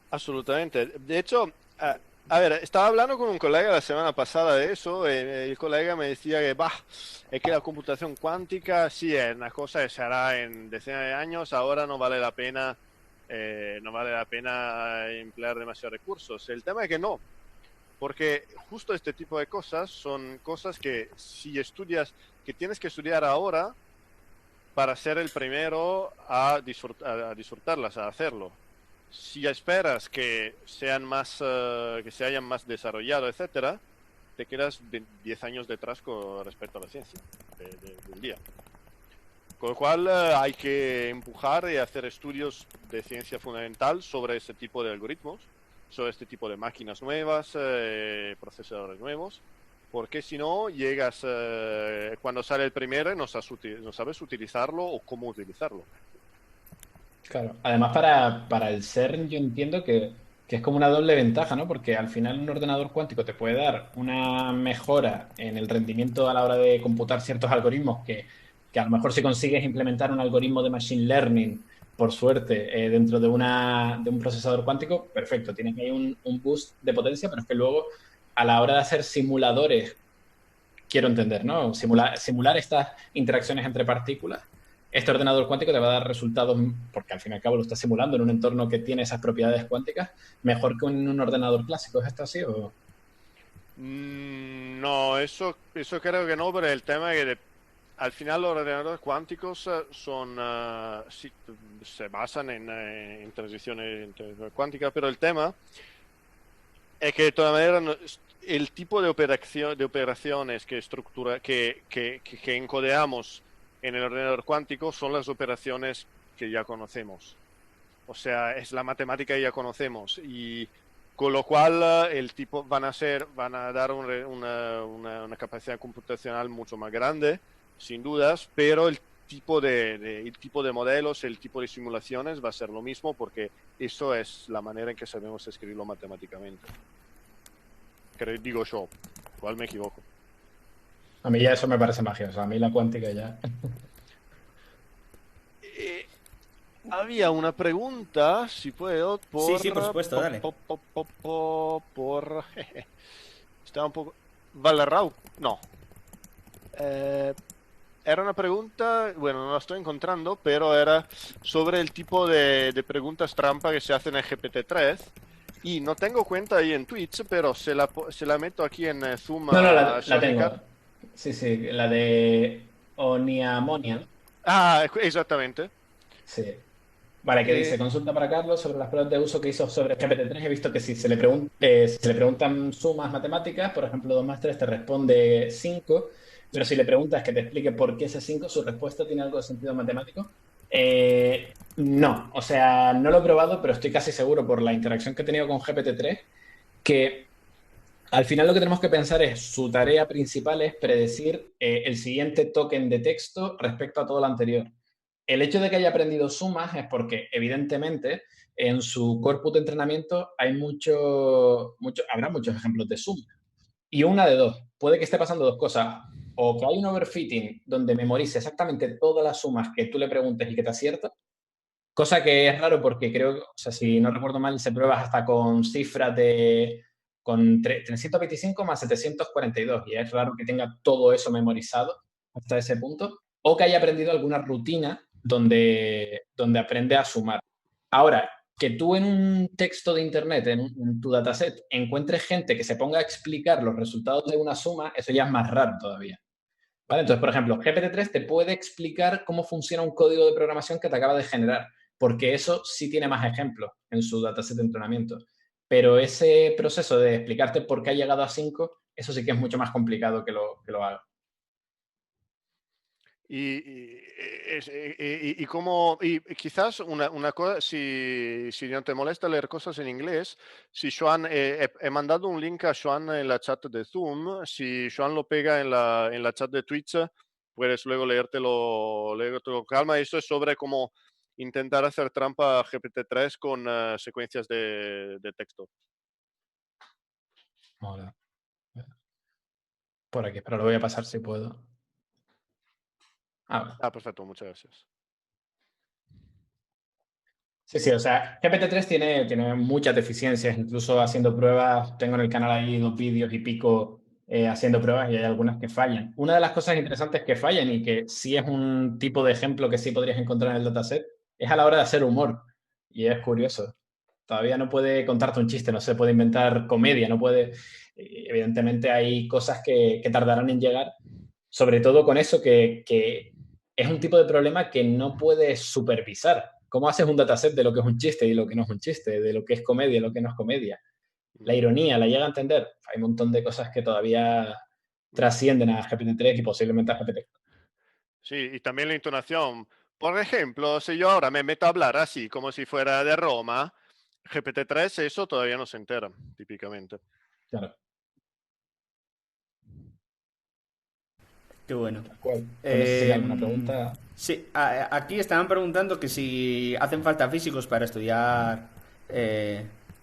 Absolutamente. De hecho, a ver, estaba hablando con un colega la semana pasada de eso. El colega me decía que, bah, es que la computación cuántica sí es una cosa que se hará en decenas de años. Ahora no vale la pena emplear demasiados recursos. El tema es que no, porque justo este tipo de cosas son cosas que si estudias, que tienes que estudiar ahora para ser el primero a disfrutarlas, a hacerlo. Si esperas que sean más, que se hayan más desarrollado, etcétera, te quedas 10 años detrás con respecto a la ciencia del día. Con lo cual hay que empujar y hacer estudios de ciencia fundamental sobre este tipo de algoritmos, sobre este tipo de máquinas nuevas, procesadores nuevos, porque si no llegas cuando sale el primero y no sabes utilizarlo o cómo utilizarlo. Claro. Además, para el CERN yo entiendo que es como una doble ventaja, ¿no? Porque al final un ordenador cuántico te puede dar una mejora en el rendimiento a la hora de computar ciertos algoritmos que a lo mejor si consigues implementar un algoritmo de machine learning, por suerte, dentro de un procesador cuántico, perfecto, tienes ahí un boost de potencia, pero es que luego a la hora de hacer simuladores, quiero entender, ¿no? Simular estas interacciones entre partículas. Este ordenador cuántico te va a dar resultados, porque al fin y al cabo lo estás simulando en un entorno que tiene esas propiedades cuánticas, mejor que en un ordenador clásico. ¿Es esto así? O... No, eso creo que no, pero el tema es que al final los ordenadores cuánticos sí, se basan en transiciones cuánticas, pero el tema es que de todas maneras el tipo de operaciones que encodeamos en el ordenador cuántico son las operaciones que ya conocemos. O sea, es la matemática que ya conocemos y con lo cual van a dar una capacidad computacional mucho más grande, sin dudas, pero el tipo de modelos, el tipo de simulaciones va a ser lo mismo porque eso es la manera en que sabemos escribirlo matemáticamente. Digo yo, igual me equivoco. A mí ya eso me parece magia. O sea, a mí la cuántica ya. Eh, Había una pregunta, si puedo, Sí, sí, por supuesto, dale. por estaba un poco Valerrau. No. Eh, Era una pregunta, bueno, no la estoy encontrando, pero era sobre el tipo de preguntas trampa que se hacen en GPT-3. Y no tengo cuenta ahí en Twitch, pero se la meto aquí en Zoom No, no, a la Shortcut. tengo. Sí, sí, la de Oniamonia, ¿no? Ah, exactamente. Sí. Vale, que Eh, dice, consulta para Carlos sobre las pruebas de uso que hizo sobre GPT-3. He visto que si se le preguntan sumas matemáticas, por ejemplo, 2 más 3 te responde 5, pero si le preguntas que te explique por qué ese 5 su respuesta tiene algo de sentido matemático. No, o sea, no lo he probado, pero estoy casi seguro por la interacción que he tenido con GPT-3 que al final lo que tenemos que pensar es, su tarea principal es predecir el siguiente token de texto respecto a todo lo anterior. El hecho de que haya aprendido sumas es porque, evidentemente, en su corpus de entrenamiento habrá muchos ejemplos de sumas. Y una de dos, puede que esté pasando dos cosas. O que hay un overfitting donde memorice exactamente todas las sumas que tú le preguntes y que te acierta, cosa que es raro porque creo, o sea, si no recuerdo mal, se prueba hasta con cifras de con 325 más 742 y es raro que tenga todo eso memorizado hasta ese punto o que haya aprendido alguna rutina donde aprende a sumar. Ahora, que tú en un texto de internet, en tu dataset, encuentres gente que se ponga a explicar los resultados de una suma, eso ya es más raro todavía. ¿Vale? Entonces, por ejemplo, GPT-3 te puede explicar cómo funciona un código de programación que te acaba de generar, porque eso sí tiene más ejemplos en su dataset de entrenamiento. Pero ese proceso de explicarte por qué ha llegado a 5, eso sí que es mucho más complicado que lo haga. Y quizás una cosa, si no te molesta leer cosas en inglés, si Joan, he mandado un link a Joan en la chat de Zoom, si Joan lo pega en la chat de Twitch, puedes luego leértelo con calma. Esto es sobre cómo intentar hacer trampa a GPT-3 con secuencias de texto. Ahora, por aquí, pero lo voy a pasar si puedo. Ahora. Perfecto, muchas gracias. Sí, sí, o sea, GPT-3 tiene muchas deficiencias, incluso haciendo pruebas, tengo en el canal ahí 2 vídeos y pico haciendo pruebas y hay algunas que fallan. Una de las cosas interesantes que fallan y que sí es un tipo de ejemplo que sí podrías encontrar en el dataset es a la hora de hacer humor. Y es curioso. Todavía no puede contarte un chiste, no se puede inventar comedia, no puede... Evidentemente hay cosas que tardarán en llegar, sobre todo con eso que es un tipo de problema que no puedes supervisar. ¿Cómo haces un dataset de lo que es un chiste y lo que no es un chiste, de lo que es comedia y lo que no es comedia? La ironía, ¿la llega a entender? Hay un montón de cosas que todavía trascienden a GPT-3 y posiblemente a GPT. Sí, y también la entonación. Por ejemplo, si yo ahora me meto a hablar así, como si fuera de Roma, GPT-3 eso todavía no se entera, típicamente. Claro. Qué bueno. Tal cual. Pues no sé si hay alguna Eh, pregunta. sí, aquí estaban preguntando que si hacen falta físicos para estudiar,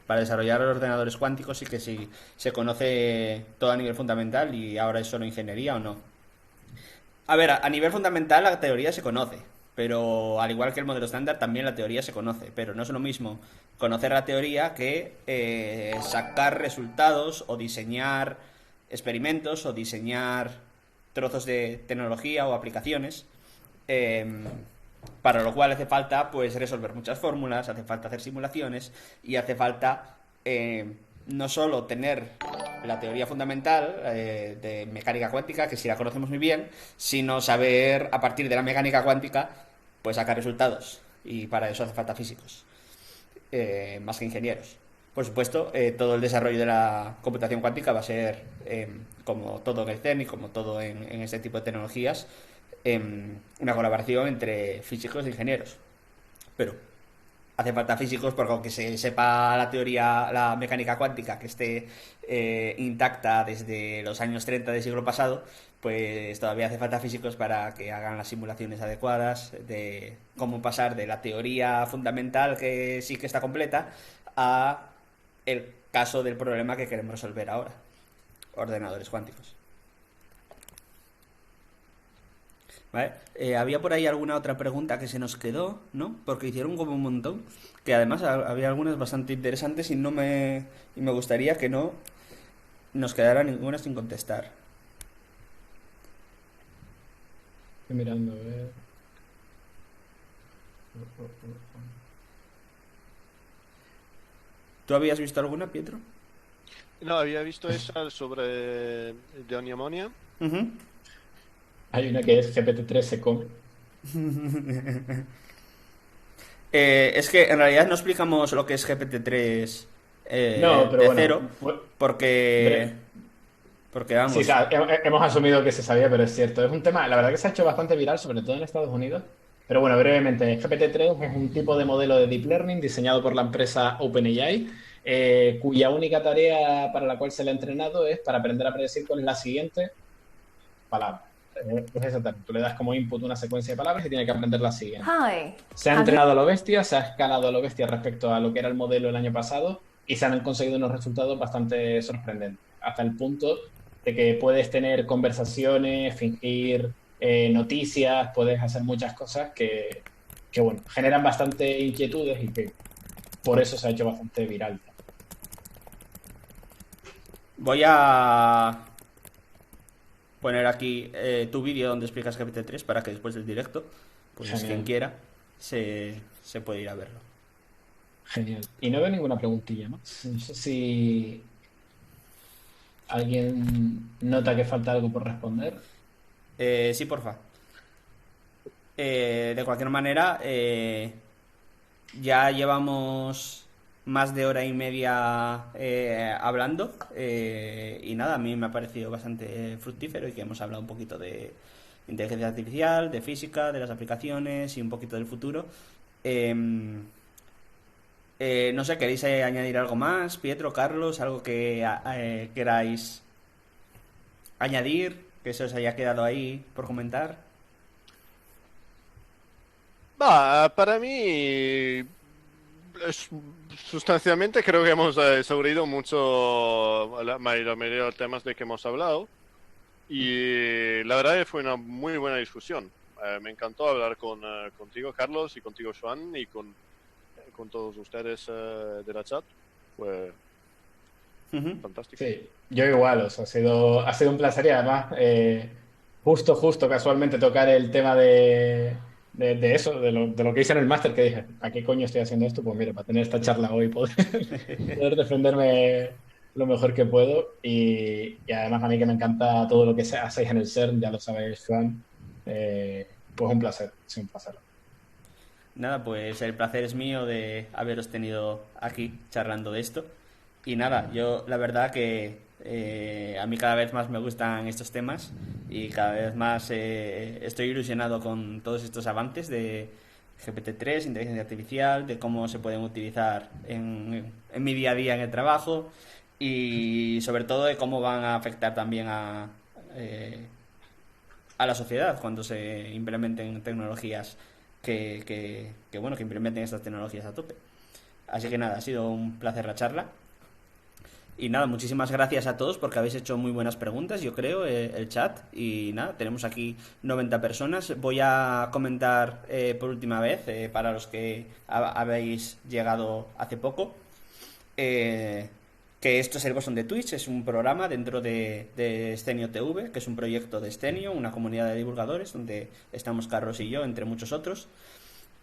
para desarrollar ordenadores cuánticos y que si se conoce todo a nivel fundamental y ahora es solo ingeniería o no. A ver, a nivel fundamental la teoría se conoce, pero al igual que el modelo estándar también la teoría se conoce, pero no es lo mismo conocer la teoría que sacar resultados o diseñar experimentos o diseñar trozos de tecnología o aplicaciones, eh, para lo cual hace falta pues resolver muchas fórmulas, hace falta hacer simulaciones y hace falta no solo tener la teoría fundamental de mecánica cuántica, que si la conocemos muy bien, sino saber a partir de la mecánica cuántica pues sacar resultados, y para eso hace falta físicos, más que ingenieros. Por supuesto, todo el desarrollo de la computación cuántica va a ser, como todo en el CERN y como todo en este tipo de tecnologías, una colaboración entre físicos e ingenieros. Pero hace falta físicos porque aunque se sepa la teoría, la mecánica cuántica, que esté intacta desde los años 30 del siglo pasado, pues todavía hace falta físicos para que hagan las simulaciones adecuadas de cómo pasar de la teoría fundamental, que sí que está completa, a el caso del problema que queremos resolver ahora, ordenadores cuánticos. ¿Vale? Había por ahí alguna otra pregunta que se nos quedó, ¿no? Porque hicieron como un montón, que además había algunas bastante interesantes y me gustaría que no nos quedara ninguna sin contestar. Estoy mirando, a ver. ¿Tú habías visto alguna, Pietro? No, había visto esa sobre de Oniamonia. Ujú. Hay una que es GPT-3 se come. Es que en realidad no explicamos lo que es GPT-3 No, pero de bueno, cero, porque, bre- porque sí, vamos, hemos asumido que se sabía, pero es cierto. Es un tema, la verdad que se ha hecho bastante viral, sobre todo en Estados Unidos. Pero bueno, brevemente, GPT-3 es un tipo de modelo de deep learning diseñado por la empresa OpenAI, cuya única tarea para la cual se le ha entrenado es para aprender a predecir cuál es la siguiente palabra. Es exactamente, tú le das como input una secuencia de palabras y tiene que aprender la siguiente. Hi. Se ha entrenado a lo bestia, se ha escalado a lo bestia respecto a lo que era el modelo el año pasado y se han conseguido unos resultados bastante sorprendentes, hasta el punto de que puedes tener conversaciones, fingir noticias, puedes hacer muchas cosas que, bueno, generan bastante inquietudes y que por eso se ha hecho bastante viral. voy a poner aquí tu vídeo donde explicas GPT-3 para que después del directo, pues quien Genial, quiera se puede ir a verlo. genial. Y no veo ninguna preguntilla más. No sé si alguien nota que falta algo por responder. Sí, porfa. De cualquier manera, ya llevamos más de hora y media hablando, y nada, a mí me ha parecido bastante fructífero y que hemos hablado un poquito de inteligencia artificial, de física, de las aplicaciones y un poquito del futuro. Eh, no sé, ¿queréis añadir algo más, Pietro, Carlos? ¿Algo que queráis añadir? que se os haya quedado ahí por comentar. Para mí, es- sustancialmente creo que hemos exhaurido mucho la mayoría de los temas de que hemos hablado. Y la verdad que fue una muy buena discusión. Me encantó hablar contigo, Carlos, y contigo, Joan, y con todos ustedes de la chat. Fue Ujú. fantástico. Sí, yo igual, o sea, ha sido un placer y además, justo casualmente tocar el tema de eso, de lo que hice en el máster, que dije, ¿a qué coño estoy haciendo esto? Pues mira, para tener esta charla hoy, poder defenderme lo mejor que puedo y además a mí que me encanta todo lo que hacéis en el CERN, ya lo sabéis, Juan, pues un placer, sí, un placer. Nada, pues el placer es mío de haberos tenido aquí charlando de esto. Y nada, yo la verdad que a mí cada vez más me gustan estos temas y cada vez más estoy ilusionado con todos estos avances de GPT-3, inteligencia artificial, de cómo se pueden utilizar en mi día a día en el trabajo y sobre todo de cómo van a afectar también eh, a la sociedad cuando se implementen tecnologías bueno, que implementen estas tecnologías a tope. Así que nada, ha sido un placer la charla. Y nada, muchísimas gracias a todos porque habéis hecho muy buenas preguntas, yo creo, el chat. Y nada, tenemos aquí 90 personas. Voy a comentar por última vez, para los que habéis llegado hace poco, eh, que esto es el Bosón de Twitch, es un programa dentro de Scenio TV, que es un proyecto de Scenio, una comunidad de divulgadores donde estamos Carlos y yo, entre muchos otros.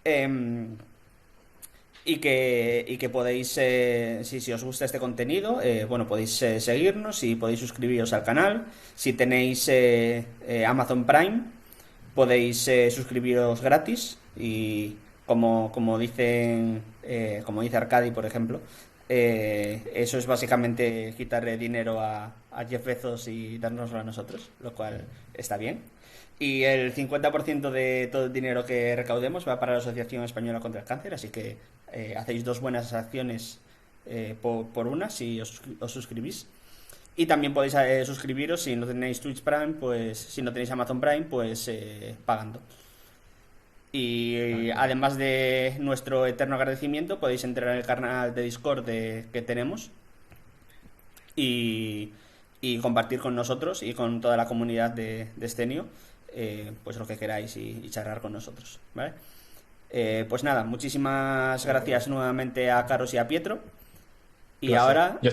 Em, y que podéis, si os gusta este contenido, bueno, podéis seguirnos y podéis suscribiros al canal. Si tenéis Amazon Prime, podéis suscribiros gratis y como dice Arcadi, por ejemplo, eso es básicamente quitarle dinero a Jeff Bezos y dárnoslo a nosotros, lo cual está bien. Y el 50% de todo el dinero que recaudemos va para la Asociación Española contra el Cáncer, así que hacéis dos buenas acciones por una si os suscribís. Y también podéis suscribiros si no tenéis Twitch Prime, pues si no tenéis Amazon Prime, pues pagando. Y además de nuestro eterno agradecimiento, podéis entrar en el canal de Discord que tenemos y, y compartir con nosotros y con toda la comunidad de Scenio, pues lo que queráis y charlar con nosotros, ¿vale? Pues nada, muchísimas gracias nuevamente a Carlos y a Pietro. Y Placer. ahora, Yo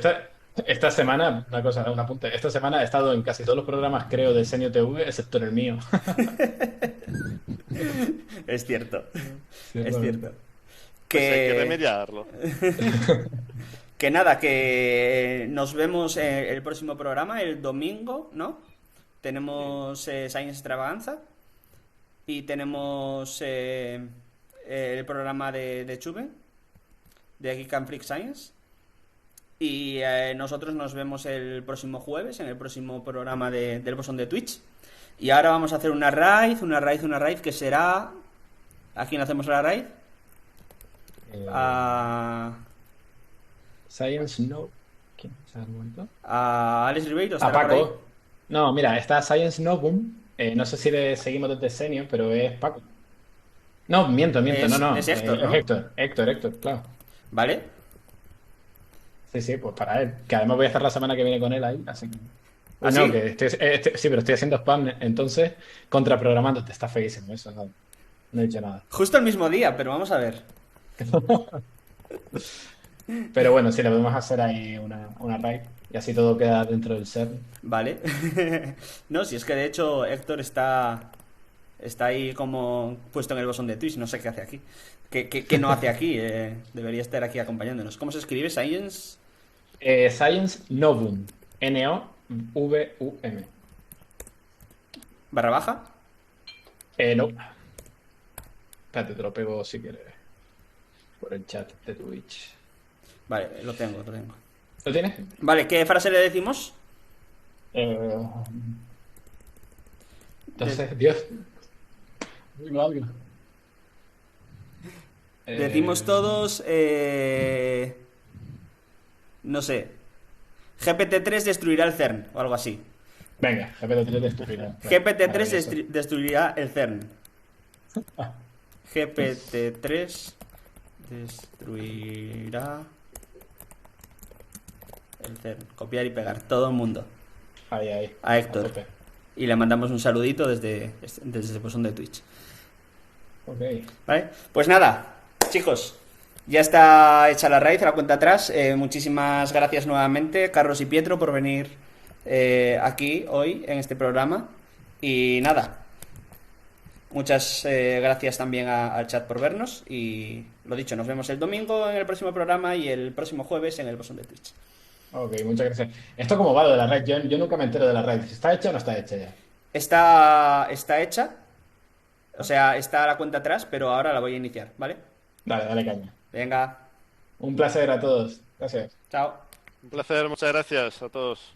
esta semana, una cosa, un apunte, esta semana he estado en casi todos los programas, creo, de Senio TV, excepto en el mío. es cierto, es Ciertamente. cierto. Pues hay que Que, remediarlo. que nada, que nos vemos en el próximo programa, el domingo, ¿no? Tenemos Science Extravaganza y tenemos el programa de Chube, de Geek and Freak Science. Y nosotros nos vemos el próximo jueves en el próximo programa del Bosón de Twitch. Y ahora vamos a hacer una raid que será... ¿A quién hacemos la raid? A... Science No. ¿Quién es el momento? A Alex Ribeiro, A ¿estará por ahí? Paco. No, mira, está Science No Boom. No sé si le seguimos desde Senio, pero es Paco. No, miento, no, Es no. Héctor, Es ¿no? Héctor, claro. ¿Vale? Sí, sí, pues para él. Que además voy a estar la semana que viene con él ahí, así que. ¿Ah, No, sí? que sí, pero estoy haciendo spam, entonces contraprogramándote. Está feísimo eso, no he dicho nada. Justo el mismo día, pero vamos a ver. Pero bueno, sí, le podemos hacer ahí una raid y así todo queda dentro del ser. Vale. No, si es que de hecho Héctor está ahí como puesto en el bosón de Twitch, no sé qué hace aquí. ¿Qué no hace aquí? Debería estar aquí acompañándonos. ¿Cómo se escribe? Science Science Novum. Novum. barra baja. No. Espérate, te lo pego si quieres por el chat de Twitch. Vale, lo tengo. ¿Lo tienes? Vale, ¿qué frase le decimos? Eh, De- entonces, Dios. Digo algo. Decimos todos... no sé. GPT-3 destruirá el CERN o algo así. Venga, GPT-3 destruirá. GPT-3 Maravilloso. destruirá el CERN. GPT-3 destruirá el CERN. Copiar y pegar. Todo el mundo. Ahí. A Héctor. tope. Y le mandamos un saludito desde el bosón de Twitch. Ok. ¿Vale? Pues nada, chicos. Ya está hecha la raíz, la cuenta atrás. Muchísimas gracias nuevamente, Carlos y Pietro, por venir aquí hoy en este programa. Y nada, muchas gracias también al chat por vernos. Y lo dicho, nos vemos el domingo en el próximo programa y el próximo jueves en el bosón de Twitch. Ok, muchas gracias. ¿Esto cómo va lo de la red? Yo nunca me entero de la red. ¿Está hecha o no está hecha ya? Está hecha, o sea, está la cuenta atrás, pero ahora la voy a iniciar, ¿vale? Dale caña. Venga, Un placer a todos. Gracias. chao. Un placer, muchas gracias a todos.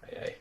Ay.